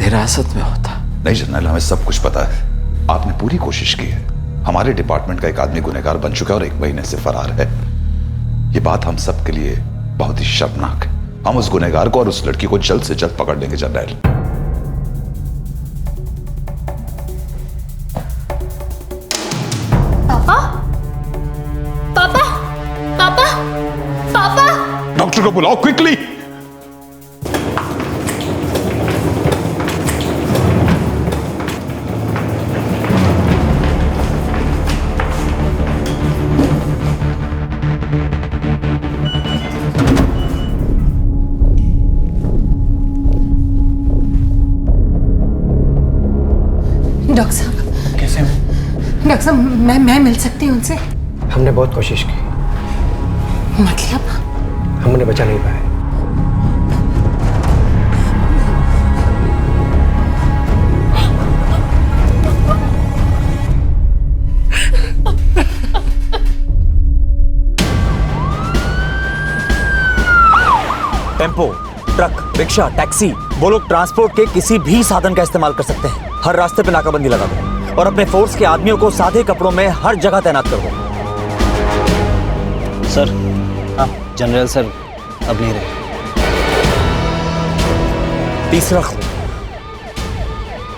G: हिरासत में होता।
M: नहीं जनरल, हमें सब कुछ पता है। आपने पूरी कोशिश की है। हमारे डिपार्टमेंट का एक आदमी गुनहगार बन चुका है और 1 महीने से फरार है। ये बात हम सब के लिए बहुत ही शर्मनाक है। हम उस गुनहगार को और उस लड़की को जल्द से जल्द पकड़ लेंगे जनरल।
H: पापा, पापा, पापा, पापा।
M: डॉक्टर को बुलाओ क्विकली।
C: डॉक्टर साहब।
T: कैसे हो?
C: डॉक्टर साहब, मैं मिल सकती हूँ उनसे?
T: हमने बहुत कोशिश की,
C: मतलब?
T: हम उन्हें बचा नहीं पाए।
I: टेम्पो, ट्रक, रिक्शा, टैक्सी, वो लोग ट्रांसपोर्ट के किसी भी साधन का इस्तेमाल कर सकते हैं। हर रास्ते पे नाकाबंदी लगा दो और अपने फोर्स के आदमियों को सादे कपड़ों में हर जगह तैनात कर दो। सर, हाँ, जनरल सर अब नहीं रहे। तीसरा खून,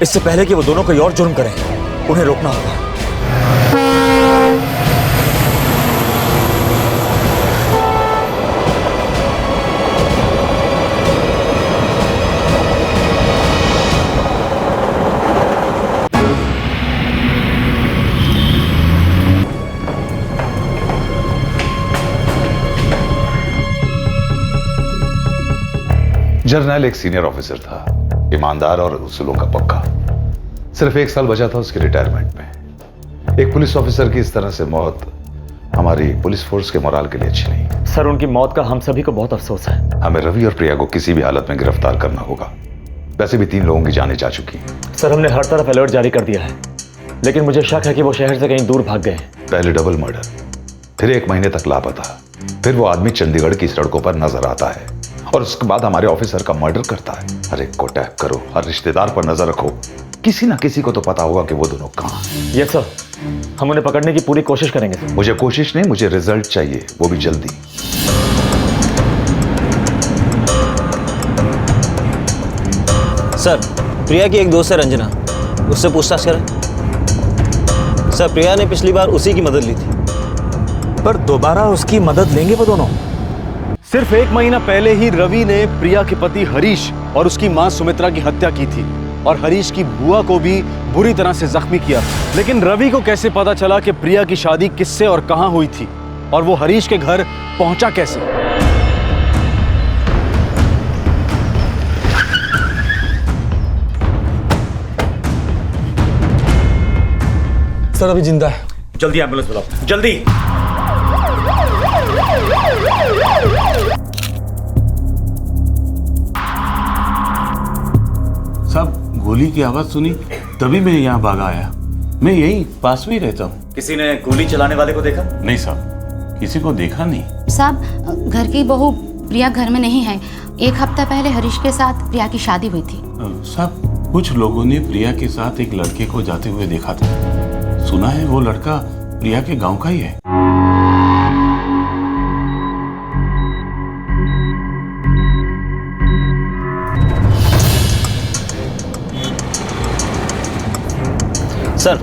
I: इससे पहले कि वो दोनों कोई और जुर्म करें, उन्हें रोकना होगा।
M: जर्नल एक सीनियर ऑफिसर था, ईमानदार और उसूलों का पक्का। सिर्फ 1 साल बचा था उसके रिटायरमेंट में। एक पुलिस ऑफिसर की इस तरह से मौत हमारी पुलिस फोर्स के मोराल के लिए अच्छी नहीं।
I: सर, उनकी मौत का हम सभी को बहुत अफसोस है।
M: हमें रवि और प्रिया को किसी भी हालत में गिरफ्तार करना होगा। वैसे भी 3 लोगों की जानें जा चुकी हैं।
I: सर, हमने हर तरफ अलर्ट जारी कर दिया है, लेकिन मुझे शक है कि वो शहर से कहीं दूर भाग गए हैं।
M: पहले डबल मर्डर, फिर 1 महीने तक लापता। फिर वो आदमी चंडीगढ़ की सड़कों पर नजर आता है और उसके बाद हमारे ऑफिसर का मर्डर करता है। हर एक को टैप करो, हर रिश्तेदार पर नजर रखो, किसी ना किसी को तो पता होगा कि वो दोनों कहां हैं।
I: यस सर, हम उन्हें पकड़ने की पूरी कोशिश करेंगे सर।
M: मुझे कोशिश नहीं, मुझे रिजल्ट चाहिए, वो भी जल्दी।
J: सर, प्रिया की एक दोस्त है रंजना, उससे पूछताछ करें। सर, प्रिया ने पिछली बार उसी की मदद ली थी।
I: पर दोबारा उसकी मदद लेंगे वो दोनों?
S: सिर्फ 1 महीना पहले ही रवि ने प्रिया के पति हरीश और उसकी मां सुमित्रा की हत्या की थी और हरीश की बुआ को भी बुरी तरह से जख्मी किया। लेकिन रवि को कैसे पता चला कि प्रिया की शादी किससे और कहां हुई थी और वो हरीश के घर पहुंचा कैसे?
R: सर अभी जिंदा है।
I: जल्दी एम्बुलेंस बुलाओ, जल्दी।
B: साहब, गोली की आवाज सुनी तभी मैं यहाँ भागा आया। मैं यही पास में ही रहता हूँ।
I: किसी ने गोली चलाने वाले को देखा?
B: नहीं साहब, किसी को देखा नहीं।
W: साहब, घर की बहू प्रिया घर में नहीं है। 1 हफ्ता पहले हरीश के साथ प्रिया की शादी हुई थी।
B: साहब, कुछ लोगों ने प्रिया के साथ एक लड़के को जाते हुए देखा था। सुना है वो लड़का प्रिया के गांव का ही है।
J: सर,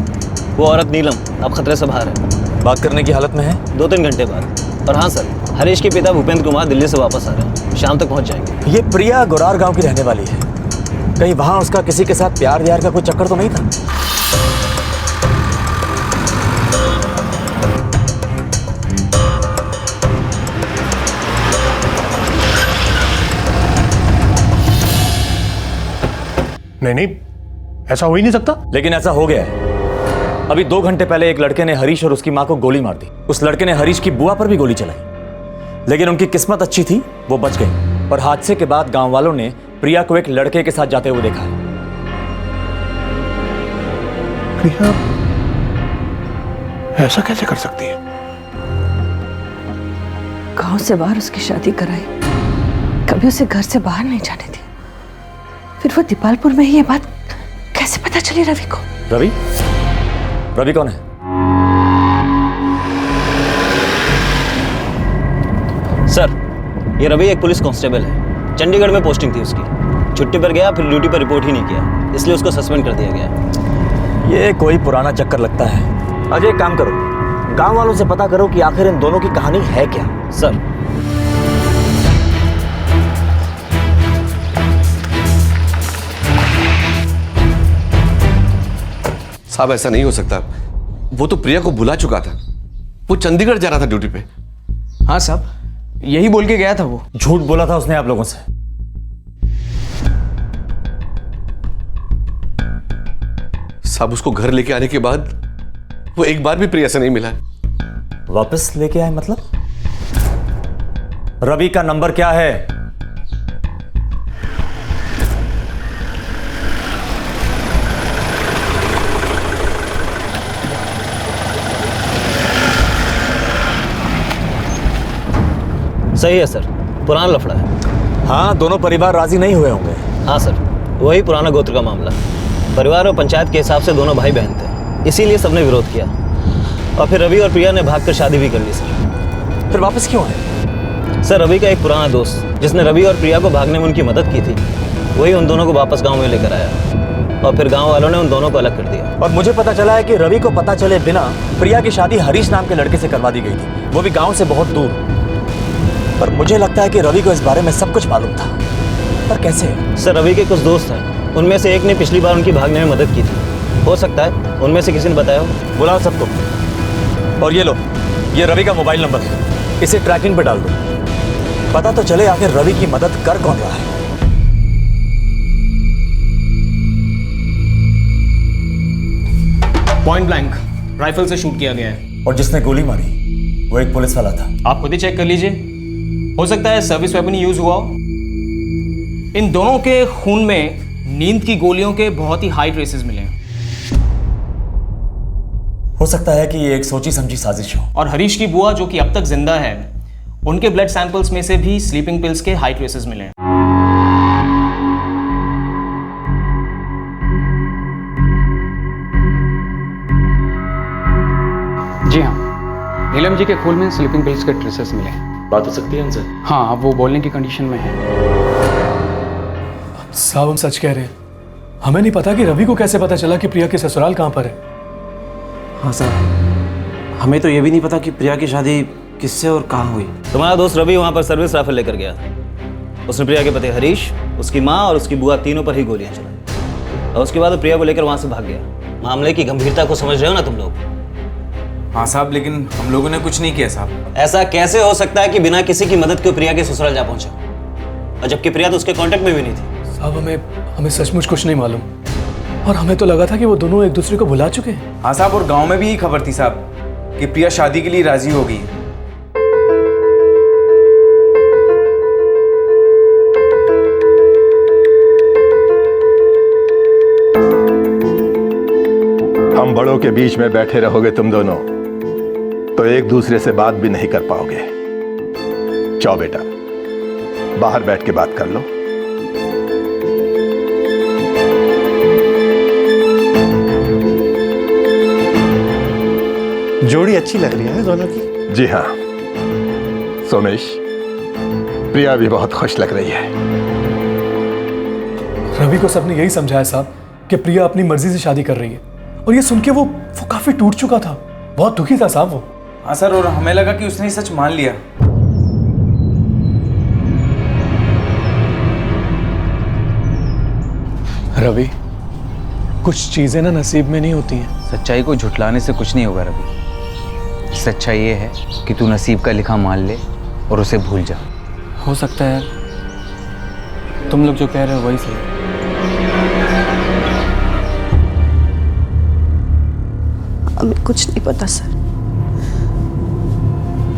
J: वो औरत नीलम अब खतरे से बाहर है।
I: बात करने की हालत में है?
J: 2-3 घंटे बाद। और हाँ सर, हरीश के पिता भूपेंद्र कुमार दिल्ली से वापस आ रहे हैं, शाम तक पहुंच जाएंगे।
I: ये प्रिया गोरार गांव की रहने वाली है। कहीं वहां उसका किसी के साथ प्यार व्यार का कोई चक्कर तो नहीं था?
O: नहीं, ऐसा हो ही नहीं सकता।
I: लेकिन ऐसा हो गया है। अभी 2 घंटे पहले एक लड़के ने हरीश और उसकी मां को गोली मार दी। उस लड़के ने हरीश की बुआ पर भी गोली चलाई, लेकिन उनकी किस्मत अच्छी थी, वो बच गई। और हादसे के बाद गांव वालों ने प्रिया को एक लड़के के साथ जाते हुए देखा है।
O: प्रिया ऐसा कैसे कर सकती है?
C: गांव से बाहर उसकी शादी कराई, कभी उसे घर से बाहर नहीं जाने दी। फिर वो दीपालपुर में ही ये बात कैसे पता चली रवि को?
I: रवि? रवि कौन है?
J: सर, ये रवि एक पुलिस कांस्टेबल है। चंडीगढ़ में पोस्टिंग थी उसकी। छुट्टी पर गया, फिर ड्यूटी पर रिपोर्ट ही नहीं किया, इसलिए उसको सस्पेंड कर दिया गया।
I: ये कोई पुराना चक्कर लगता है। अजय, एक काम करो, गांव वालों से पता करो कि आखिर इन दोनों की कहानी है क्या।
J: सर,
U: साहब, ऐसा नहीं हो सकता। वो तो प्रिया को बुला चुका था। वो चंडीगढ़ जा रहा था ड्यूटी पे।
V: हाँ साहब, यही बोल के गया था वो।
I: झूठ बोला था उसने आप लोगों से।
U: साहब, उसको घर लेके आने के बाद वो एक बार भी प्रिया से नहीं मिला।
I: वापस लेके आए मतलब? रवि का नंबर क्या है?
J: सही है सर, पुराना लफड़ा है।
I: हाँ, दोनों परिवार राजी नहीं हुए होंगे।
J: हाँ सर, वही पुराना गोत्र का मामला। परिवार और पंचायत के हिसाब से दोनों भाई बहन थे, इसीलिए सबने विरोध किया। और फिर रवि और प्रिया ने भागकर शादी भी कर ली सर।
I: फिर वापस क्यों है?
J: सर, रवि का एक पुराना दोस्त जिसने रवि और प्रिया को भागने में उनकी मदद की थी, वही उन दोनों को वापस गाँव में लेकर आया और फिर गाँव वालों ने उन दोनों को अलग कर दिया।
I: और मुझे पता चला है कि रवि को पता चले बिना प्रिया की शादी हरीश नाम के लड़के से करवा दी गई थी, वो भी गाँव से बहुत दूर। पर मुझे लगता है कि रवि को इस बारे में सब कुछ मालूम था। पर कैसे?
J: सर, रवि के कुछ दोस्त हैं, उनमें से एक ने पिछली बार उनकी भागने में मदद की थी। हो सकता है उनमें से किसी ने बताया हो।
I: बुलाओ सबको। और ये लो, ये रवि का मोबाइल नंबर है, इसे ट्रैकिंग पे डाल दो, पता तो चले आखिर रवि की मदद कर कौन रहा है।
X: पॉइंट ब्लैंक राइफल से शूट किया गया है।
I: और जिसने गोली मारी वो एक पुलिस वाला था।
X: आप खुद ही चेक कर लीजिए, हो सकता है सर्विस वेपन यूज हुआ हो। इन दोनों के खून में नींद की गोलियों के बहुत ही हाई ट्रेसेस मिले हैं।
I: हो सकता है कि ये एक सोची समझी साजिश हो।
X: और हरीश की बुआ जो कि अब तक जिंदा है, उनके ब्लड सैंपल्स में से भी स्लीपिंग पिल्स के हाई ट्रेसेस मिले हैं।
K: जी हाँ, नीलम जी के खून में स्लीपिंग पिल्स के ट्रेसेस मिले हैं।
X: बात हो सकती है उनसे?
K: हाँ, अब वो बोलने की कंडीशन में है।
R: साहब हम सच कह रहे हैं, हमें नहीं पता कि रवि को कैसे पता चला कि प्रिया के ससुराल कहाँ पर है।
J: हाँ साहब, हमें तो ये भी नहीं पता कि प्रिया की शादी किससे और कहाँ हुई। तुम्हारा दोस्त रवि वहाँ पर सर्विस राइफल लेकर गया था। उसने प्रिया के पति हरीश, उसकी माँ और उसकी बुआ तीनों पर ही गोलियां चलाई और उसके बाद वो प्रिया को लेकर वहाँ से भाग गया। मामले की गंभीरता को समझ रहे हो ना तुम लोग?
G: हाँ साहब, लेकिन हम लोगों ने कुछ नहीं किया साहब।
J: ऐसा कैसे हो सकता है कि बिना किसी की मदद के प्रिया के ससुराल जा पहुंचा, और जबकि प्रिया तो उसके कांटेक्ट में भी नहीं थी।
R: साहब हमें सचमुच कुछ नहीं मालूम, और हमें तो लगा था कि वो दोनों एक दूसरे को भुला चुके हैं।
G: हाँ साहब, और गांव में भी यही खबर थी साहब कि प्रिया शादी के लिए राजी हो गई है।
D: हम बड़ों के बीच में बैठे रहोगे तुम दोनों तो एक दूसरे से बात भी नहीं कर पाओगे। जाओ बेटा, बाहर बैठ के बात कर लो।
A: जोड़ी अच्छी लग रही है दोनों की।
D: जी हाँ सोमेश, प्रिया भी बहुत खुश लग रही है।
R: रवि को सबने यही समझाया साहब कि प्रिया अपनी मर्जी से शादी कर रही है, और ये सुन के वो काफी टूट चुका था, बहुत दुखी था साहब वो।
G: हाँ सर, और हमें लगा कि उसने सच मान लिया।
R: रवि, कुछ चीजें ना नसीब में नहीं होती हैं।
E: सच्चाई को झुठलाने से कुछ नहीं होगा रवि। सच्चाई ये है कि तू नसीब का लिखा मान ले और उसे भूल जा।
K: हो सकता है तुम लोग जो कह रहे हो वही सही।
H: हमें कुछ नहीं पता सर।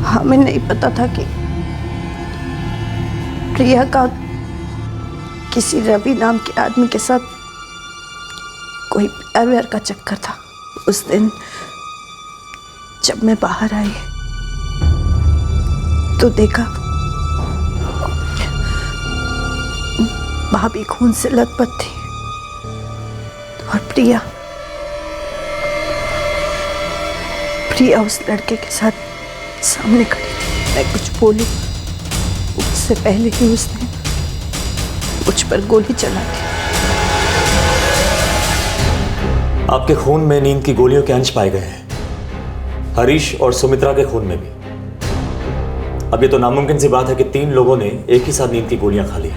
H: हमें नहीं पता था कि प्रिया का किसी रवि नाम के आदमी के साथ कोई प्यार व्यार का चक्कर था। उस दिन जब मैं बाहर आई तो देखा भाभी खून से लथपथ थी और प्रिया उस लड़के के साथ सामने खड़ी थी। मैं कुछ बोलूं उससे पहले ही उसने मुझ पर गोली चला दी।
I: आपके खून में नींद की गोलियों के अंश पाए गए हैं, हरीश और सुमित्रा के खून में भी। अब ये तो नामुमकिन सी बात है कि 3 लोगों ने एक ही साथ नींद की गोलियां खा ली।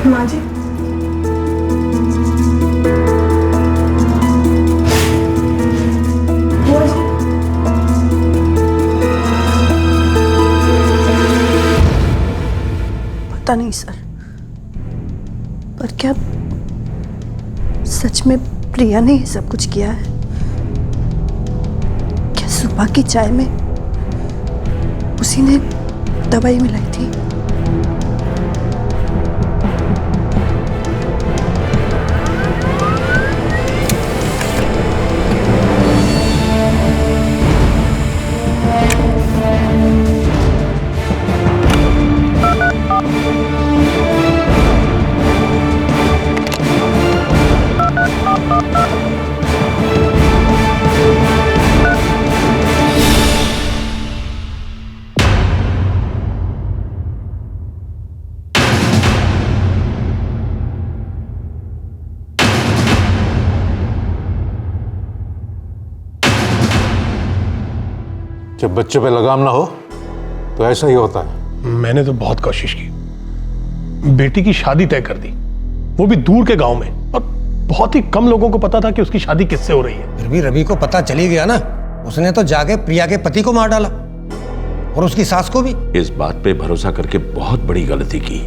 F: माँ जी,
H: पता नहीं सर, पर क्या सच में प्रिया ने ये सब कुछ किया है? क्या सुबह की चाय में उसी ने दवाई मिलाई थी?
L: जब बच्चे पे लगाम ना हो तो ऐसा ही होता है।
O: मैंने तो बहुत कोशिश की, बेटी की शादी तय कर दी, वो भी दूर के गांव में, और बहुत ही कम लोगों को पता था कि उसकी शादी किससे हो रही है।
T: फिर भी रवि को पता चली गया ना, उसने तो जाके प्रिया के पति को मार डाला और उसकी सास को भी।
B: इस बात पे भरोसा करके बहुत बड़ी गलती की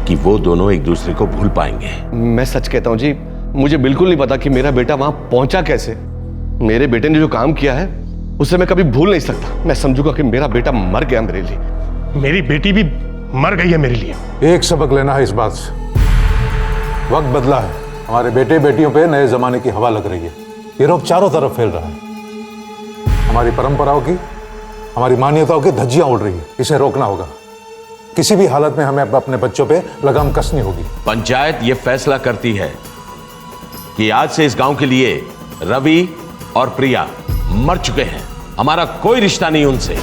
B: कि वो दोनों एक दूसरे को भूल पाएंगे।
U: मैं सच कहता हूँ जी, मुझे बिल्कुल नहीं पता कि मेरा बेटा वहां पहुंचा कैसे। मेरे बेटे ने जो काम किया है उसे मैं कभी भूल नहीं सकता। मैं समझूंगा कि मेरा बेटा मर गया मेरे लिए।
O: मेरी बेटी भी मर गई है मेरे लिए।
L: एक सबक लेना है इस बात से, वक्त बदला है। हमारे बेटे बेटियों पे नए जमाने की हवा लग रही है। ये रोग चारों तरफ फैल रहा है। हमारी परंपराओं की, हमारी मान्यताओं की धज्जियां उड़ रही है। इसे रोकना होगा। किसी भी हालत में हमें अपने बच्चों पे लगाम कसनी होगी।
B: पंचायत ये फैसला करती है कि आज से इस गांव के लिए रवि और प्रिया मर चुके हैं। हमारा कोई रिश्ता नहीं उनसे।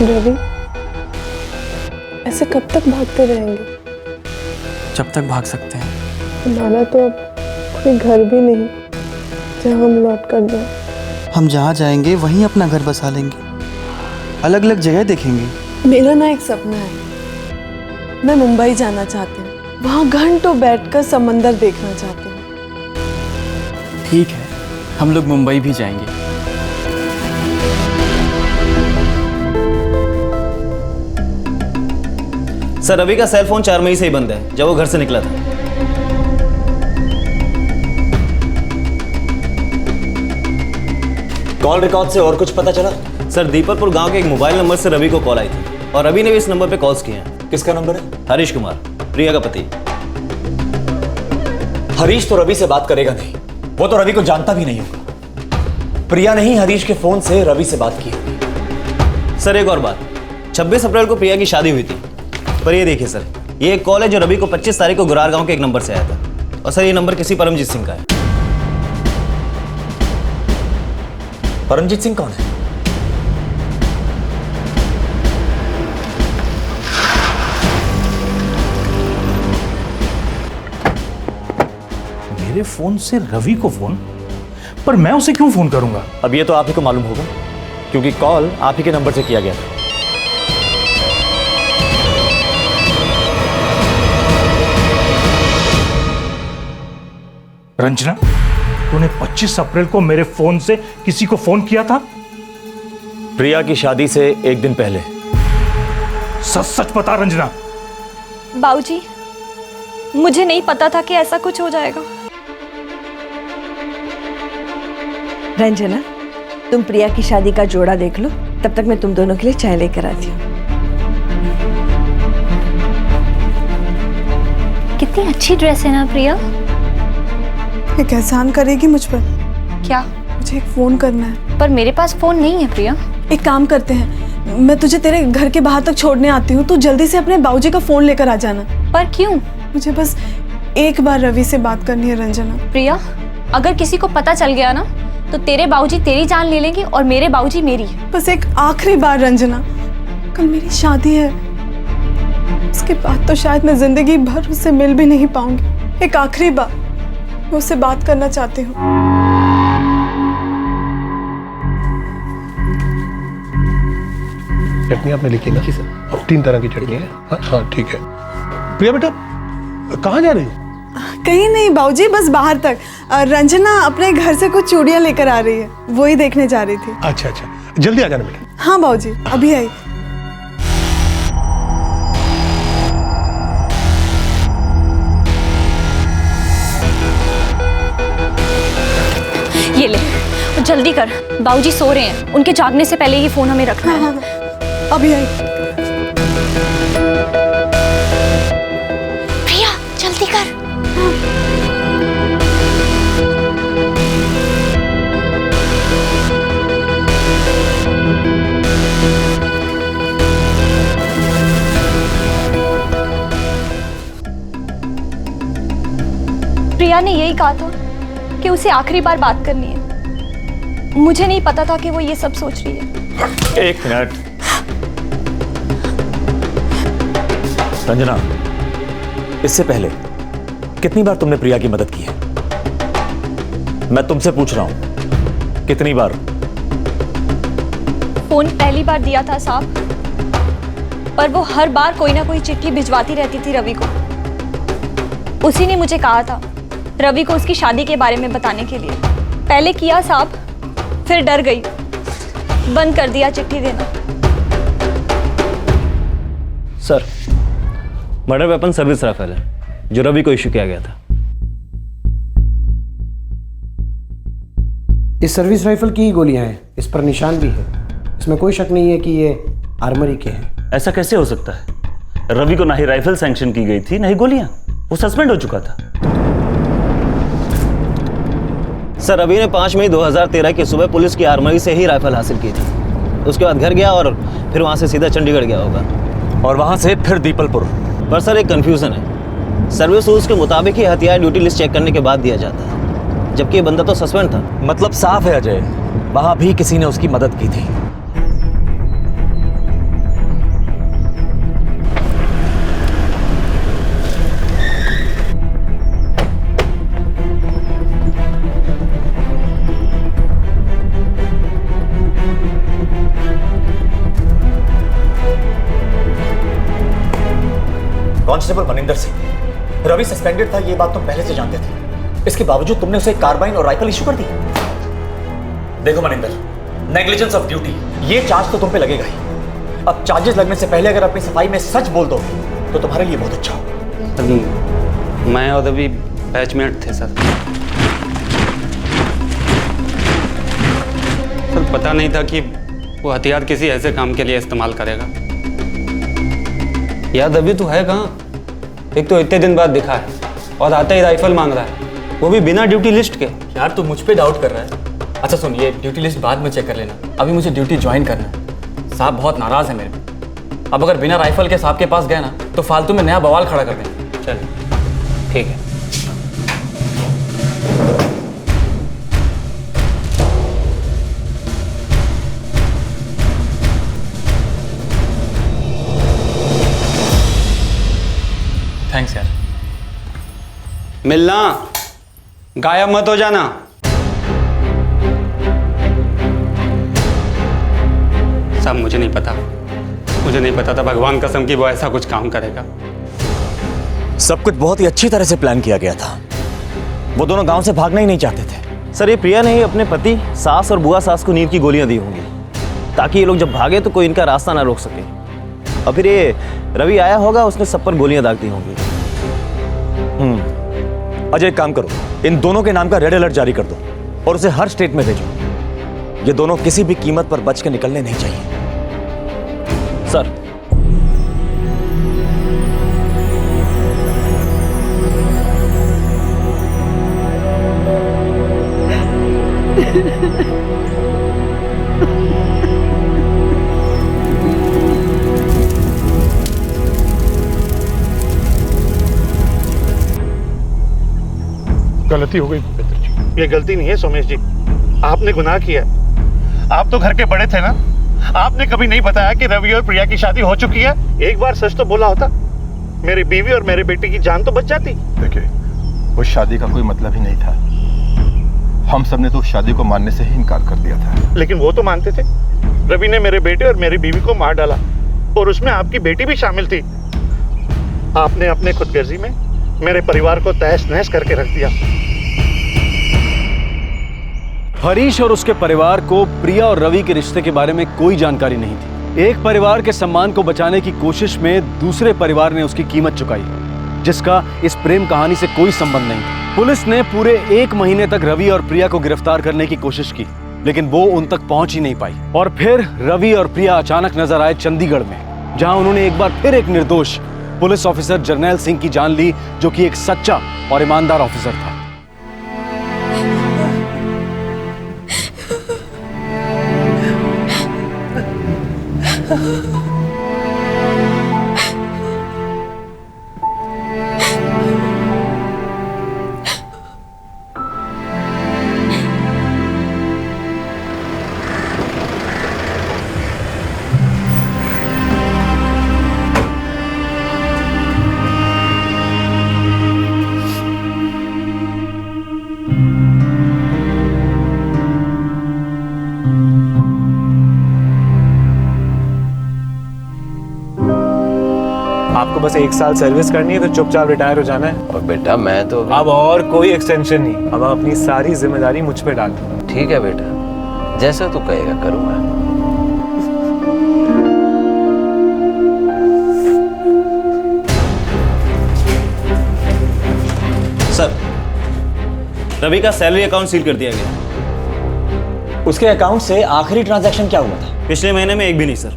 F: रवि, ऐसे कब तक भागते रहेंगे?
K: जब तक भाग सकते हैं।
F: हमारा तो अब कोई घर भी नहीं जहाँ हम लौट कर जाए।
K: हम जहाँ जाएंगे वहीं अपना घर बसा लेंगे, अलग अलग जगह देखेंगे।
F: मेरा ना एक सपना है, मैं मुंबई जाना चाहती हूँ। वहाँ घंटों बैठकर समंदर देखना चाहती हूँ।
K: ठीक है, हम लोग मुंबई भी जाएंगे।
J: सर, रवि का सेल फोन 4 मई से ही बंद है, जब वो घर से निकला था। कॉल रिकॉर्ड से और कुछ पता चला? सर, दीपकपुर गांव के एक मोबाइल नंबर से रवि को कॉल आई थी और रवि ने भी इस नंबर पे कॉल्स किए हैं।
I: किसका नंबर है?
J: हरीश कुमार, प्रिया का पति।
I: हरीश तो रवि से बात करेगा नहीं, वो तो रवि को जानता भी नहीं होगा। प्रिया ने ही हरीश के फोन से रवि से बात की होगी।
J: सर, एक और बात, 26 अप्रैल को प्रिया की शादी हुई थी। पर ये देखिए सर, ये एक कॉल है जो रवि को 25 तारीख को गुरार गांव के एक नंबर से आया था। और सर, ये नंबर किसी परमजीत सिंह का है।
I: परमजीत सिंह कौन है?
O: मेरे फोन से रवि को फोन? पर मैं उसे क्यों फोन करूंगा?
I: अब ये तो आप ही को मालूम होगा, क्योंकि कॉल आप ही के नंबर से किया गया था।
O: रंजना, तूने 25 अप्रैल को मेरे फोन से किसी को फोन किया था?
I: प्रिया की शादी से एक दिन पहले।
O: सच सच बता रंजना।
H: बाबूजी, मुझे नहीं पता था कि ऐसा कुछ हो जाएगा।
M: रंजना, तुम प्रिया की शादी का जोड़ा देख लो, तब तक मैं तुम दोनों के लिए चाय लेकर आती हूँ।
N: कितनी अच्छी ड्रेस है ना प्रिया।
F: एक एहसान करेगी मुझ पर?
N: क्या?
F: मुझे एक फोन करना है।
N: पर मेरे पास फोन नहीं है प्रिया।
F: एक काम करते हैं, मैं तुझे तेरे घर के बाहर तक छोड़ने आती हूँ, तू जल्दी से अपने बाबूजी का फोन लेकर आ जाना।
N: पर क्यों?
F: मुझे बस एक बार रवि से बात करनी है रंजना।
N: प्रिया, अगर किसी को पता चल गया ना तो तेरे बाबूजी तेरी जान ले लेंगे और मेरे बाबूजी मेरी।
F: बस एक आखिरी बार रंजना, कल मेरी शादी है, उसके बाद तो शायद मैं जिंदगी भर उससे मिल भी नहीं पाऊंगी। एक आखिरी बार मैं उससे बात करना चाहती हूँ।
O: चटनी आपने लिखी ना? अब 3 तरह की चटनी है। हाँ ठीक है। प्रिया बेटा, कहाँ जा रही है?
F: कहीं नहीं बाबूजी, बस बाहर तक। रंजना अपने घर से कुछ चूड़ियाँ लेकर आ रही है, वो ही देखने जा रही थी।
O: अच्छा अच्छा, जल्दी आ जाना बेटा।
F: हाँ बाबूजी, अभी आई।
N: ये ले, जल्दी कर, बाबूजी सो रहे हैं, उनके जागने से पहले ही फोन हमें रखना है।
F: हाँ, अभी आई।
N: प्रिया, जल्दी कर।
H: प्रिया ने यही कहा था कि उसे आखिरी बार बात करनी है। मुझे नहीं पता था कि वो ये सब सोच रही है।
I: एक मिनट रंजना, इससे पहले कितनी बार तुमने प्रिया की मदद की है? मैं तुमसे पूछ रहा हूं, कितनी बार?
H: फोन पहली बार दिया था साहब, पर वो हर बार कोई ना कोई चिट्ठी भिजवाती रहती थी रवि को। उसी ने मुझे कहा था रवि को उसकी शादी के बारे में बताने के लिए। पहले किया साहब, फिर डर गई, बंद कर दिया चिट्ठी देना।
J: Sir, murder weapon service rifle है जो रवि को इश्यू किया गया था।
P: इस सर्विस राइफल की ही गोलियां हैं, इस पर निशान भी है। इसमें कोई शक नहीं है कि ये आर्मरी के हैं।
J: ऐसा कैसे हो सकता है? रवि को ना ही राइफल सैंक्शन की गई थी ना ही गोलियां। वो सस्पेंड हो चुका था। सर, रवि ने 5 मई 2013 की सुबह पुलिस की आर्मरी से ही राइफल हासिल की थी। उसके बाद घर गया और फिर वहां से सीधा चंडीगढ़ गया होगा
I: और वहां से फिर दीपलपुर।
J: पर सर, एक कंफ्यूजन है। सर्विस रूल्स के मुताबिक ही हथियार ड्यूटी लिस्ट चेक करने के बाद दिया जाता है, जबकि ये बंदा तो सस्पेंड था।
I: मतलब साफ है अजय, वहां भी किसी ने उसकी मदद की थी। कांस्टेबल मनिंदर सिंह, रवि सस्पेंडेड था, ये बात तुम पहले से जानते थे। इसके बावजूद तुमने उसे कार्बाइन और राइफल इशू कर दी। देखो मनिंदर, नेग्लिजेंस ऑफ ड्यूटी, ये चार्ज तो तुम पे लगेगा ही। अब चार्जेस लगने से पहले अगर अपनी सफाई में सच बोल दो तो तुम्हारे लिए बहुत अच्छा हो।
X: मैं और रवि बैचमेट थे सर। सर, पता नहीं था कि वो हथियार किसी ऐसे काम के लिए इस्तेमाल करेगा। यार, रवि तो है कहाँ? एक तो इतने दिन बाद दिखा है और आते ही राइफल मांग रहा है, वो भी बिना ड्यूटी लिस्ट के।
K: यार, तू मुझ पे डाउट कर रहा है? अच्छा सुन, ये ड्यूटी लिस्ट बाद में चेक कर लेना, अभी मुझे ड्यूटी ज्वाइन करना है। साहब बहुत नाराज है मेरे पे। अब अगर बिना राइफल के साहब के पास गए ना तो फालतू में नया बवाल खड़ा कर देंगे। चल ठीक है। थैंक्स यार।
X: मिलना, गायब मत हो जाना। सब मुझे नहीं पता था भगवान कसम की वो ऐसा कुछ काम करेगा।
I: सब कुछ बहुत ही अच्छी तरह से प्लान किया गया था। वो दोनों गांव से भागना ही नहीं चाहते थे।
J: सर, ये प्रिया ने ही अपने पति, सास और बुआ सास को नींद की गोलियां दी होंगी ताकि ये लोग जब भागे तो कोई इनका रास्ता ना रोक सके। और फिर ये रवि आया होगा, उसने सब पर गोलियां दाग दी होंगी।
I: अजय, एक काम करो, इन दोनों के नाम का रेड अलर्ट जारी कर दो और उसे हर स्टेट में भेजो। ये दोनों किसी भी कीमत पर बच के निकलने नहीं चाहिए।
J: सर,
O: गलती हो गई भूपेंद्र जी।
A: ये गलती नहीं है सोमेश जी, आपने गुनाह किया। आप तो घर के बड़े थे ना, आपने कभी नहीं बताया कि रवि और प्रिया की शादी हो चुकी है। एक बार सच तो बोला होता, मेरी बीवी और मेरे बेटे की जान तो बच जाती।
D: देखिए, उस शादी का कोई मतलब ही नहीं था। हम सब ने तो उस शादी को मानने से ही इनकार कर दिया था।
A: लेकिन वो तो मानते थे। रवि ने मेरे बेटे और मेरी बीवी को मार डाला और उसमें आपकी बेटी भी शामिल थी। आपने अपने खुदगर्जी में मेरे परिवार को तहस नहस करके रख दिया।
R: हरीश और उसके परिवार को प्रिया और रवि के रिश्ते के बारे में कोई जानकारी नहीं थी। एक परिवार के सम्मान को बचाने की कोशिश में दूसरे परिवार ने उसकी कीमत चुकाई, जिसका इस प्रेम कहानी से कोई संबंध नहीं था। पुलिस ने पूरे 1 महीने तक रवि और प्रिया को गिरफ्तार करने की कोशिश की, लेकिन वो उन तक पहुंच ही नहीं पाई। और फिर रवि और प्रिया अचानक नजर आए चंडीगढ़ में, जहां उन्होंने एक बार फिर एक निर्दोष पुलिस ऑफिसर जर्नैल सिंह की जान ली, जो कि एक सच्चा और ईमानदार ऑफिसर था।
Q: आपको बस 1 साल सर्विस करनी है तो चुपचाप रिटायर हो जाना है।
G: और बेटा मैं तो
Q: अब और कोई एक्सटेंशन नहीं, अब अपनी सारी जिम्मेदारी मुझ पे डाल।
G: ठीक है बेटा, जैसा तू कहेगा करूंगा।
J: सर, रवि का सैलरी अकाउंट सील कर दिया गया।
I: उसके अकाउंट से आखिरी ट्रांजैक्शन क्या हुआ था?
J: पिछले महीने में एक भी नहीं सर।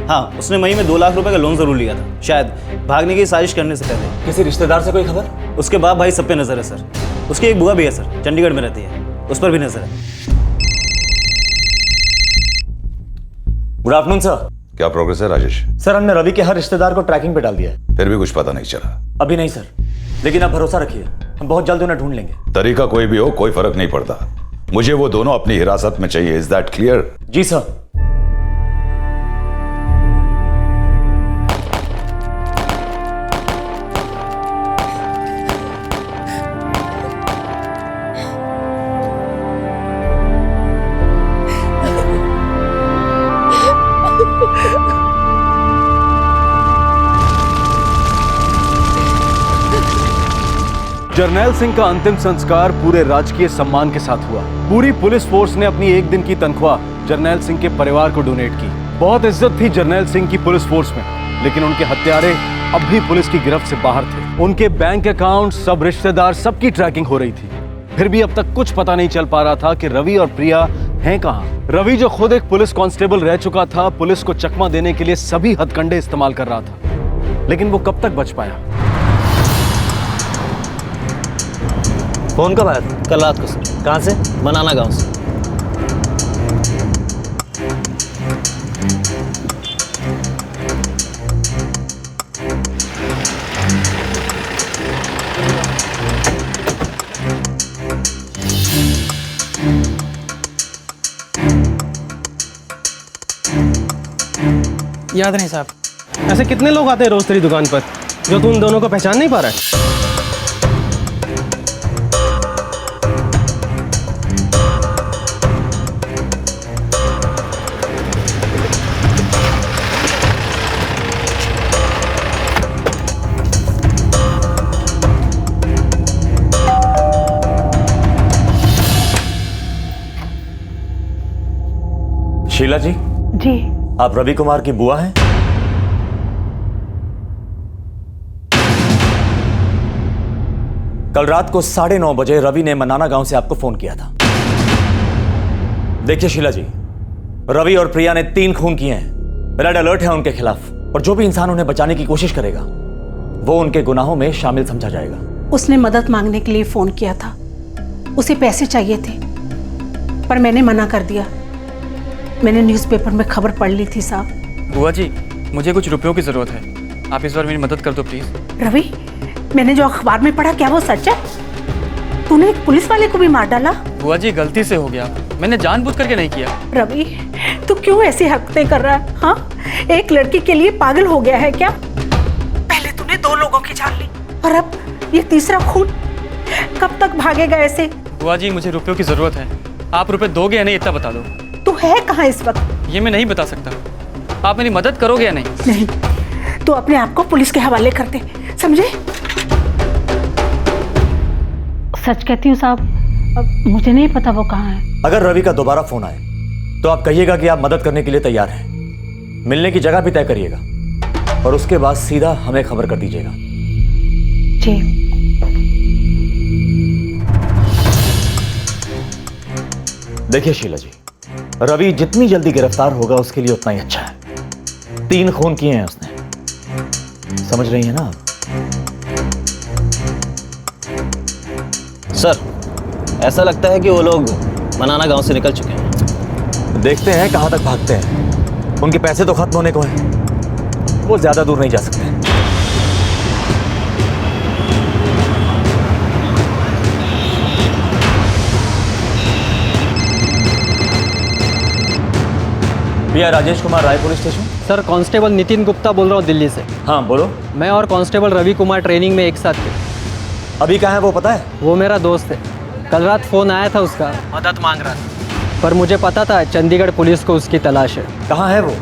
J: हाँ, उसने मई में 2 लाख रुपए का लोन जरूर लिया था, शायद भागने की साजिश करने से पहले।
I: किसी रिश्तेदार से कोई खबर?
J: उसके बाप भाई सब पे नजर है सर। उसकी एक बुआ भी है सर, चंडीगढ़ में रहती है, उस पर भी नजर है।
I: Good afternoon sir.
C: क्या प्रोग्रेस है राजेश?
I: सर, हमने रवि के हर रिश्तेदार को ट्रैकिंग पे डाल दिया है।
C: फिर भी कुछ पता नहीं चला?
I: अभी नहीं सर, लेकिन आप भरोसा रखिए, हम बहुत जल्द उन्हें ढूंढ लेंगे।
C: तरीका कोई भी हो, कोई फर्क नहीं पड़ता। मुझे वो दोनों अपनी हिरासत में चाहिए। Is that clear?
I: जी सर।
R: जर्नैल सिंह का अंतिम संस्कार पूरे राजकीय सम्मान के साथ हुआ। पूरी पुलिस फोर्स ने अपनी एक दिन की तनख्वाह जर्नैल सिंह के परिवार को डोनेट की। बहुत इज्जत थी जर्नैल सिंह की पुलिस फोर्स में, लेकिन उनके हत्यारे अब भी पुलिस की गिरफ्त से बाहर थे। उनके बैंक अकाउंट, सब रिश्तेदार, सबकी ट्रैकिंग हो रही थी। फिर भी अब तक कुछ पता नहीं चल पा रहा था कि रवि और प्रिया हैं कहाँ। रवि, जो खुद एक पुलिस कांस्टेबल रह चुका था, पुलिस को चकमा देने के लिए सभी हथकंडे इस्तेमाल कर रहा था, लेकिन वो कब तक बच पाया?
J: फोन कब आया था? कल रात को सर। कहाँ से? बनाना गांव से।
P: याद नहीं साहब। ऐसे कितने लोग आते हैं रोज तेरी दुकान पर जो तू उन दोनों को पहचान नहीं पा रहा है?
I: शीला जी।
M: जी।
I: आप रवि कुमार की बुआ हैं? कल रात को 9:30 बजे रवि ने मनाना गांव से आपको फोन किया था। देखिए शीला जी, रवि और प्रिया ने 3 खून किए हैं। रेड अलर्ट है उनके खिलाफ, और जो भी इंसान उन्हें बचाने की कोशिश करेगा वो उनके गुनाहों में शामिल समझा जाएगा।
S: उसने मदद मांगने के लिए फोन किया था। उसे पैसे चाहिए थे, पर मैंने मना कर दिया। मैंने न्यूज़पेपर में खबर पढ़ ली थी साहब।
K: बुआ जी, मुझे कुछ रुपयों की जरूरत है, आप इस बार मेरी मदद कर दो प्लीज।
S: रवि, मैंने जो अखबार में पढ़ा, क्या वो सच है? तूने एक पुलिस वाले को भी मार डाला?
K: बुआ जी, गलती से हो गया, मैंने जानबूझ करके नहीं किया।
S: रवि, तू क्यों ऐसी हरकतें कर रहा है? हाँ, एक लड़की के लिए पागल हो गया है क्या? पहले तूने 2 लोगों की जान ली, और अब ये तीसरा खून। कब तक भागेगा ऐसे?
K: बुआ जी, मुझे रुपयों की जरूरत है, आप रुपए दोगे या नहीं इतना बता दो।
S: तू है कहाँ इस वक्त?
K: ये मैं नहीं बता सकता, आप मेरी मदद करोगे या नहीं?
S: नहीं, तू अपने आप को पुलिस के हवाले कर दे, समझे? सच कहती हूँ साहब, मुझे नहीं पता वो कहाँ है।
I: अगर रवि का दोबारा फोन आए तो आप कहिएगा कि आप मदद करने के लिए तैयार हैं। मिलने की जगह भी तय करिएगा, और उसके बाद सीधा हमें खबर कर दीजिएगा।
S: जी।
I: देखिए शीला जी, रवि जितनी जल्दी गिरफ्तार होगा उसके लिए उतना ही अच्छा है। 3 खून किए हैं उसने, समझ रही है ना आप?
J: सर, ऐसा लगता है कि वो लोग मनाना गांव से निकल चुके हैं।
I: देखते हैं कहां तक भागते हैं। उनके पैसे तो खत्म होने को हैं, वो ज्यादा दूर नहीं जा सकते। भैया, Rajesh Kumar, Rai police station.
V: Sir, constable Nitin Gupta बोल रहा हूँ दिल्ली से।
I: हाँ बोलो।
V: मैं और कांस्टेबल रवि कुमार ट्रेनिंग में एक साथ थे।
I: अभी कहाँ है वो पता है?
V: वो मेरा दोस्त है। कल रात फोन आया था उसका, मदद मांग रहा था, पर मुझे पता था चंडीगढ़ पुलिस को उसकी तलाश है।
I: कहाँ है वो?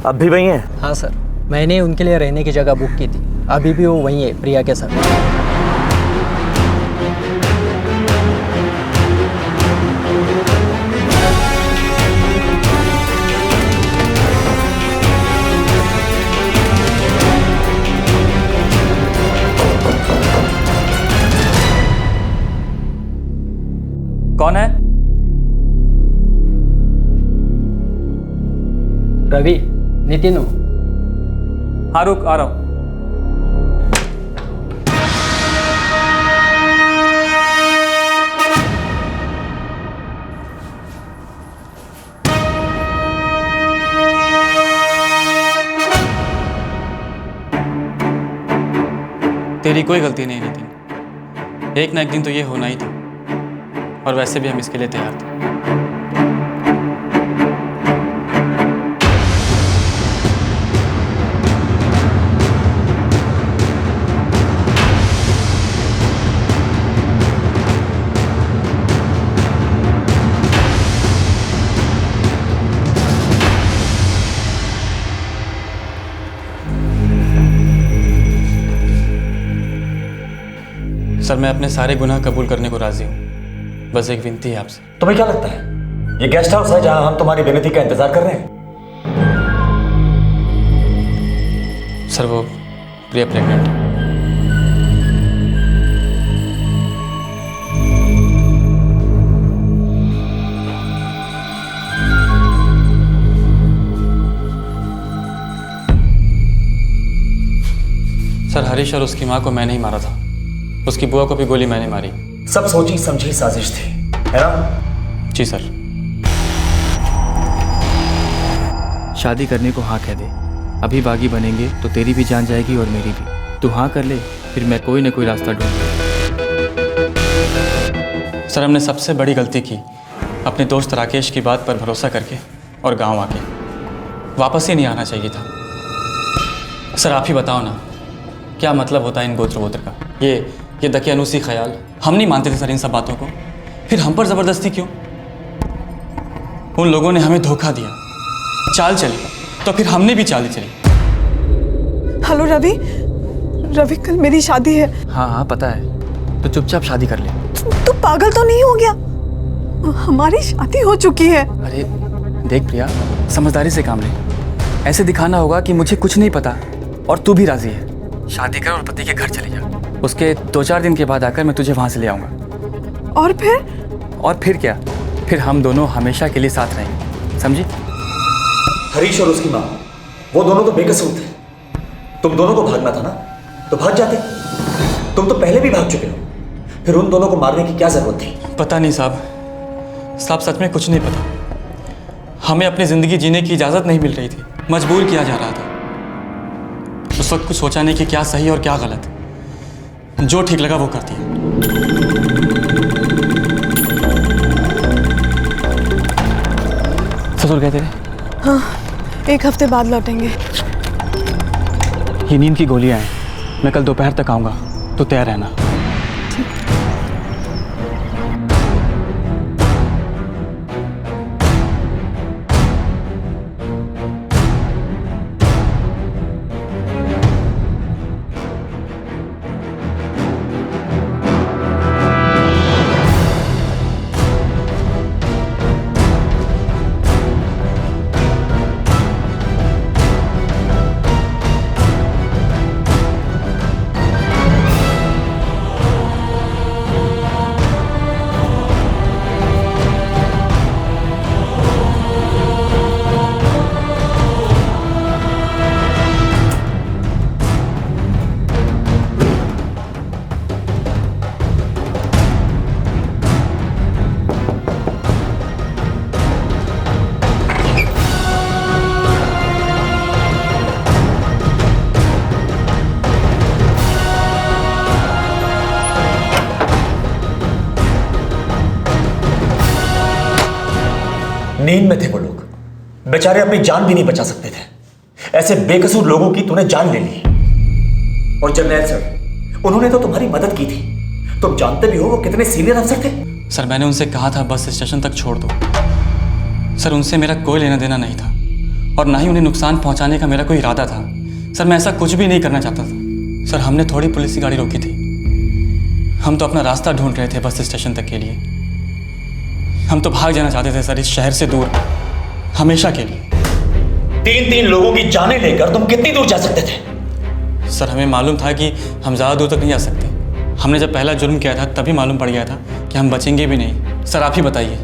I: अब भी वही है?
V: हाँ सर, मैंने उनके लिए रहने की जगह बुक की थी। अभी भी वो वहीं है प्रिया के साथ।
K: कौन है?
V: रवि, नितिन हूँ।
K: हाँ रुक, आ रहा हूँ। तेरी कोई गलती नहीं नितिन, एक ना एक दिन तो ये होना ही था, और वैसे भी हम इसके लिए तैयार थे। सर, मैं अपने सारे गुनाह कबूल करने को राजी हूँ, बस एक विनती है आपसे।
I: तुम्हें क्या लगता है ये गेस्ट हाउस है जहां हम तुम्हारी विनती का इंतजार कर रहे हैं?
K: सर, वो प्रिया प्रेग्नेंट है। सर, हरीश और उसकी माँ को मैंने ही मारा था, उसकी बुआ को भी गोली मैंने मारी।
I: सब सोची समझी साजिश थी, है ना?
K: जी सर।
E: शादी करने को हाँ कह दे, अभी बागी बनेंगे तो तेरी भी जान जाएगी और मेरी भी। तू हाँ कर ले, फिर मैं कोई ना कोई रास्ता ढूंढूंगा।
K: सर, हमने सबसे बड़ी गलती की अपने दोस्त राकेश की बात पर भरोसा करके और गांव आके। वापस ही नहीं आना चाहिए था। सर, आप ही बताओ ना, क्या मतलब होता है इन गोत्र वोत्र का? ये दकियानूसी ख्याल। हम नहीं मानते थे सर इन सब बातों को, फिर हम पर ज़बरदस्ती क्यों? उन लोगों ने हमें धोखा दिया, चाल चली, तो फिर हमने भी चाल चली।
F: हेलो रवि, रवि कल मेरी शादी है।
E: हाँ हाँ पता है, तो चुपचाप शादी कर ले।
F: तू पागल तो नहीं हो गया? हमारी शादी हो चुकी है।
E: अरे देख प्रिया, समझदारी से काम ले। ऐसे दिखाना होगा कि मुझे कुछ नहीं पता और तू भी राजी है। शादी कर और पति के घर चले जा। उसके 2-4 दिन के बाद आकर मैं तुझे वहां से ले आऊंगा।
F: और फिर?
E: और फिर क्या? फिर हम दोनों हमेशा के लिए साथ रहेंगे, समझी?
I: हरीश और उसकी माँ, वो दोनों तो बेकसूर थे। तुम दोनों को भागना था ना, तो भाग जाते। तुम तो पहले भी भाग चुके हो, फिर उन दोनों को मारने की क्या जरूरत थी?
K: पता नहीं साहब, सच में कुछ नहीं पता। हमें अपनी जिंदगी जीने की इजाजत नहीं मिल रही थी, मजबूर किया जा रहा था। उस वक्त कुछ सोचा नहीं कि क्या सही और क्या गलत। जो ठीक लगा वो कर दिया।
E: ससुर कहते रहे?
F: हाँ, 1 हफ्ते बाद लौटेंगे।
E: ये नींद की गोलियां हैं, मैं कल दोपहर तक आऊंगा, तो तैयार रहना।
I: नींद में थे वो लोग, बेचारे अपनी जान भी नहीं बचा सकते थे। ऐसे बेकसूर लोगों की तूने जान ले ली। और जर्नैल सर, उन्होंने तो तुम्हारी मदद की थी। तुम जानते भी हो वो कितने सीनियर अफसर थे।
K: सर, मैंने उनसे कहा था बस स्टेशन तक छोड़ दो। सर, उनसे मेरा कोई लेना देना नहीं था और ना ही उन्हें नुकसान पहुंचाने का मेरा कोई इरादा था। सर, मैं ऐसा कुछ भी नहीं करना चाहता था।
E: सर हमने थोड़ी पुलिस की गाड़ी रोकी थी, हम तो अपना रास्ता ढूंढ रहे थे बस स्टेशन तक के लिए। हम तो भाग जाना चाहते थे सर, इस शहर से दूर, हमेशा के लिए।
I: 3-3 लोगों की जानें लेकर तुम कितनी दूर जा सकते थे?
E: सर हमें मालूम था कि हम ज़्यादा दूर तक नहीं जा सकते। हमने जब पहला जुर्म किया था तभी मालूम पड़ गया था कि हम बचेंगे भी नहीं। सर आप ही बताइए,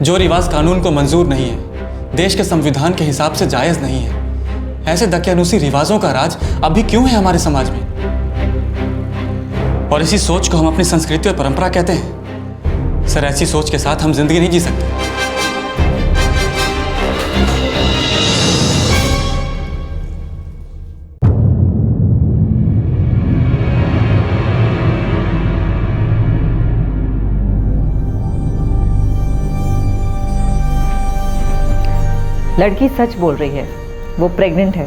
E: जो रिवाज कानून को मंजूर नहीं है, देश के संविधान के हिसाब से जायज़ नहीं है, ऐसे दकियानूसी रिवाजों का राज अभी क्यों है हमारे समाज में? और इसी सोच को हम अपनी संस्कृति और परंपरा कहते हैं। सर ऐसी सोच के साथ हम जिंदगी नहीं जी सकते।
M: लड़की सच बोल रही है, वो प्रेग्नेंट है।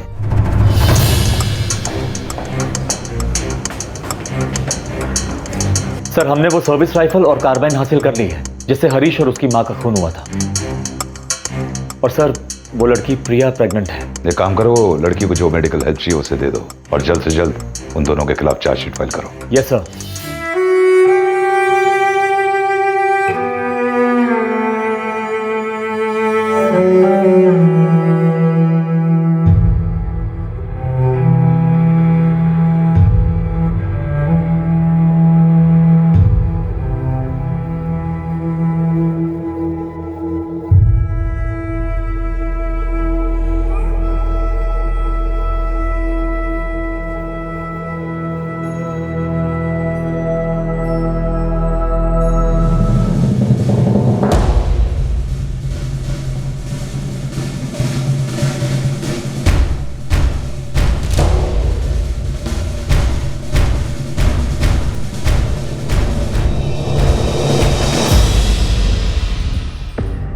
I: सर हमने वो सर्विस राइफल और कार्बाइन हासिल कर ली है जिससे हरीश और उसकी मां का खून हुआ था। और सर वो लड़की प्रिया प्रेग्नेंट है।
C: एक काम करो, लड़की को जो मेडिकल हेल्प चाहिए उसे दे दो और जल्द से जल्द उन दोनों के खिलाफ चार्जशीट फाइल करो।
I: Yes sir.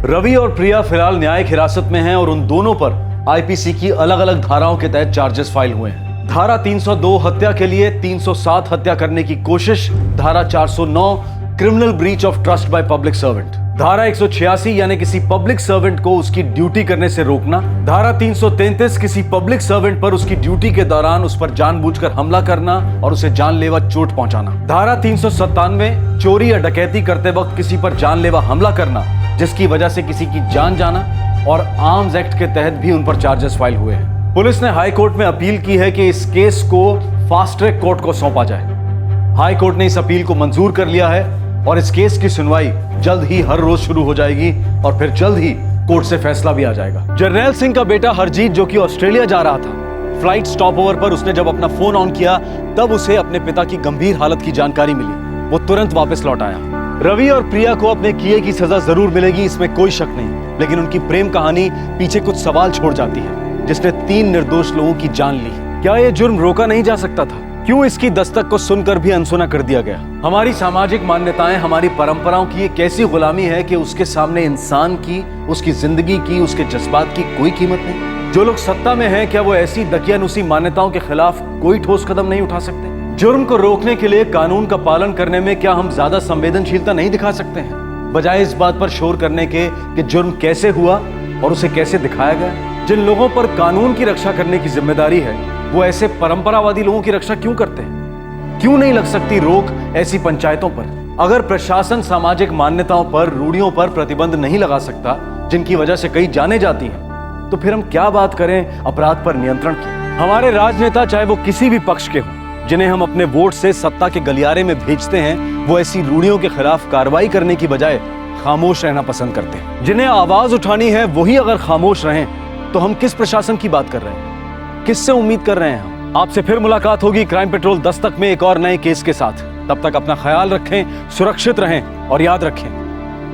R: रवि और प्रिया फिलहाल न्यायिक हिरासत में हैं और उन दोनों पर आईपीसी की अलग अलग धाराओं के तहत चार्जेस फाइल हुए हैं। धारा 302 हत्या के लिए, 307 हत्या करने की कोशिश, धारा 409 criminal breach of trust by public servant, धारा 186 यानी किसी पब्लिक सर्वेंट को उसकी ड्यूटी करने से रोकना, धारा 333 किसी पब्लिक सर्वेंट पर उसकी ड्यूटी के दौरान उस पर जानबूझकर हमला करना और उसे जानलेवा चोट पहुंचाना, धारा 397 चोरी या डकैती करते वक्त किसी पर जानलेवा हमला करना जिसकी वजह से किसी की जान जाना, और आर्म्स एक्ट के तहत भी उन पर चार्जेस फाइल हुए हैं। पुलिस ने हाई कोर्ट में अपील की है कि इस केस को फास्ट ट्रैक कोर्ट को सौंपा जाए। हाई कोर्ट ने इस अपील को मंजूर कर लिया है और इस केस की सुनवाई जल्द ही हर रोज शुरू हो जाएगी और फिर जल्द ही कोर्ट से फैसला भी आ जाएगा। जर्नैल सिंह का बेटा हरजीत जो कि ऑस्ट्रेलिया जा रहा था, फ्लाइट स्टॉप ओवर पर उसने जब अपना फोन ऑन किया तब उसे अपने पिता की गंभीर हालत की जानकारी मिली। वो तुरंत वापस लौट आया। रवि और प्रिया को अपने किए की सजा जरूर मिलेगी, इसमें कोई शक नहीं, लेकिन उनकी प्रेम कहानी पीछे कुछ सवाल छोड़ जाती है, जिसने 3 निर्दोष लोगों की जान ली। क्या यह जुर्म रोका नहीं जा सकता था? क्यों इसकी दस्तक को सुनकर भी अनसुना कर दिया गया? हमारी सामाजिक मान्यताएं, हमारी परंपराओं की एक ऐसी गुलामी है कि उसके सामने इंसान की, उसकी जिंदगी की, उसके जज्बात की कोई कीमत नहीं। जो लोग सत्ता में हैं, क्या वो ऐसी दकियानूसी मान्यताओं के खिलाफ कोई ठोस कदम नहीं उठा सकते? जुर्म को रोकने के लिए कानून का पालन करने में क्या हम ज्यादा संवेदनशीलता नहीं दिखा सकते हैं, बजाय इस बात पर शोर करने के कि जुर्म कैसे हुआ और उसे कैसे दिखाया गया? जिन लोगों पर कानून की रक्षा करने की जिम्मेदारी है, वो ऐसे परंपरावादी लोगों की रक्षा क्यों करते हैं? क्यों नहीं लग सकती रोक ऐसी पंचायतों पर? अगर प्रशासन सामाजिक मान्यताओं पर, रूढ़ियों पर प्रतिबंध नहीं लगा सकता, जिनकी वजह से कई जाने जाती हैं, तो फिर हम क्या बात करें अपराध पर नियंत्रण की? हमारे राजनेता, चाहे वो किसी भी पक्ष के हों, जिन्हें हम अपने वोट से सत्ता के गलियारे में भेजते हैं, वो ऐसी रूढ़ियों के खिलाफ कार्रवाई करने की बजाय खामोश रहना पसंद करते हैं। जिन्हें आवाज उठानी है वही अगर खामोश रहें, तो हम किस प्रशासन की बात कर रहे हैं? किससे उम्मीद कर रहे हैं हम? आपसे फिर मुलाकात होगी क्राइम पेट्रोल दस्तक में एक और नए केस के साथ। तब तक अपना ख्याल रखें, सुरक्षित रहें और याद रखें,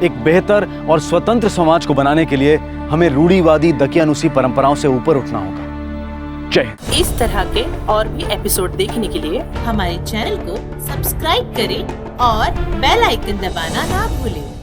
R: एक बेहतर और स्वतंत्र समाज को बनाने के लिए हमें रूढ़िवादी दकियानूसी परंपराओं से ऊपर उठना होगा। जय।
L: इस तरह के और भी एपिसोड देखने के लिए हमारे चैनल को सब्सक्राइब करें और बेल आइकन दबाना ना भूलें।